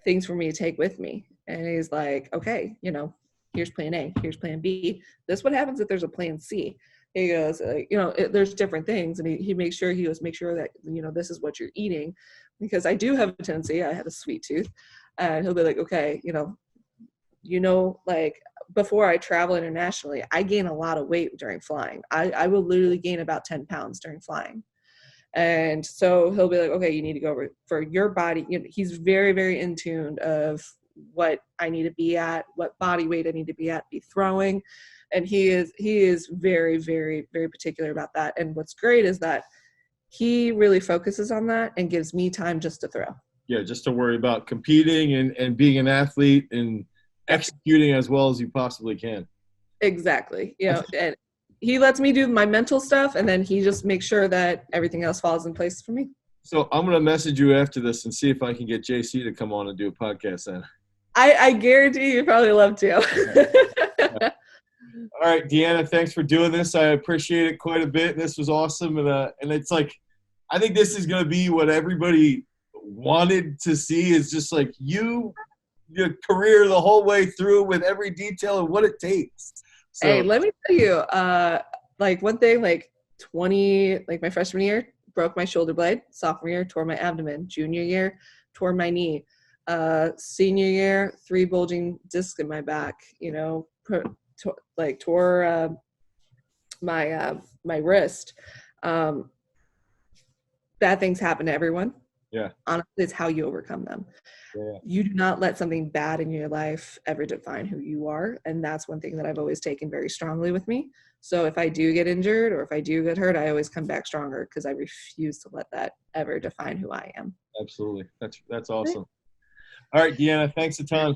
things for me to take with me. And he's like, okay, here's plan A, here's plan B. This what happens if there's a plan C. He goes, there's different things. And he makes sure, make sure that, this is what you're eating. Because I do have a tendency, I have a sweet tooth. And he'll be like, okay, like before I travel internationally, I gain a lot of weight during flying. I will literally gain about 10 pounds during flying. And so he'll be like, okay, you need to go for your body. He's very, very in tune of what I need to be at, what body weight I need to be at, be throwing. And he is very, very, very particular about that. And what's great is that he really focuses on that and gives me time just to throw. Yeah, just to worry about competing and being an athlete and executing as well as you possibly can. Exactly. And he lets me do my mental stuff, and then he just makes sure that everything else falls in place for me. So I'm going to message you after this and see if I can get JC to come on and do a podcast then. I guarantee you'd probably love to. All right, Deanna, thanks for doing this. I appreciate it quite a bit. This was awesome. And it's like, I think this is going to be what everybody wanted to see, is just like your career the whole way through with every detail and what it takes. So, hey, let me tell you, like one thing, like my freshman year, broke my shoulder blade. Sophomore year, tore my abdomen. Junior year, tore my knee. Senior year, 3 bulging discs in my back, tore my wrist. Bad things happen to everyone. Yeah. Honestly, it's how you overcome them. Yeah. You do not let something bad in your life ever define who you are. And that's one thing that I've always taken very strongly with me. So if I do get injured or if I do get hurt, I always come back stronger because I refuse to let that ever define who I am. Absolutely. That's awesome. All right, Deanna, thanks a ton.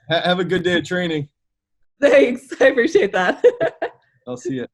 Have a good day of training. Thanks. I appreciate that. I'll see you.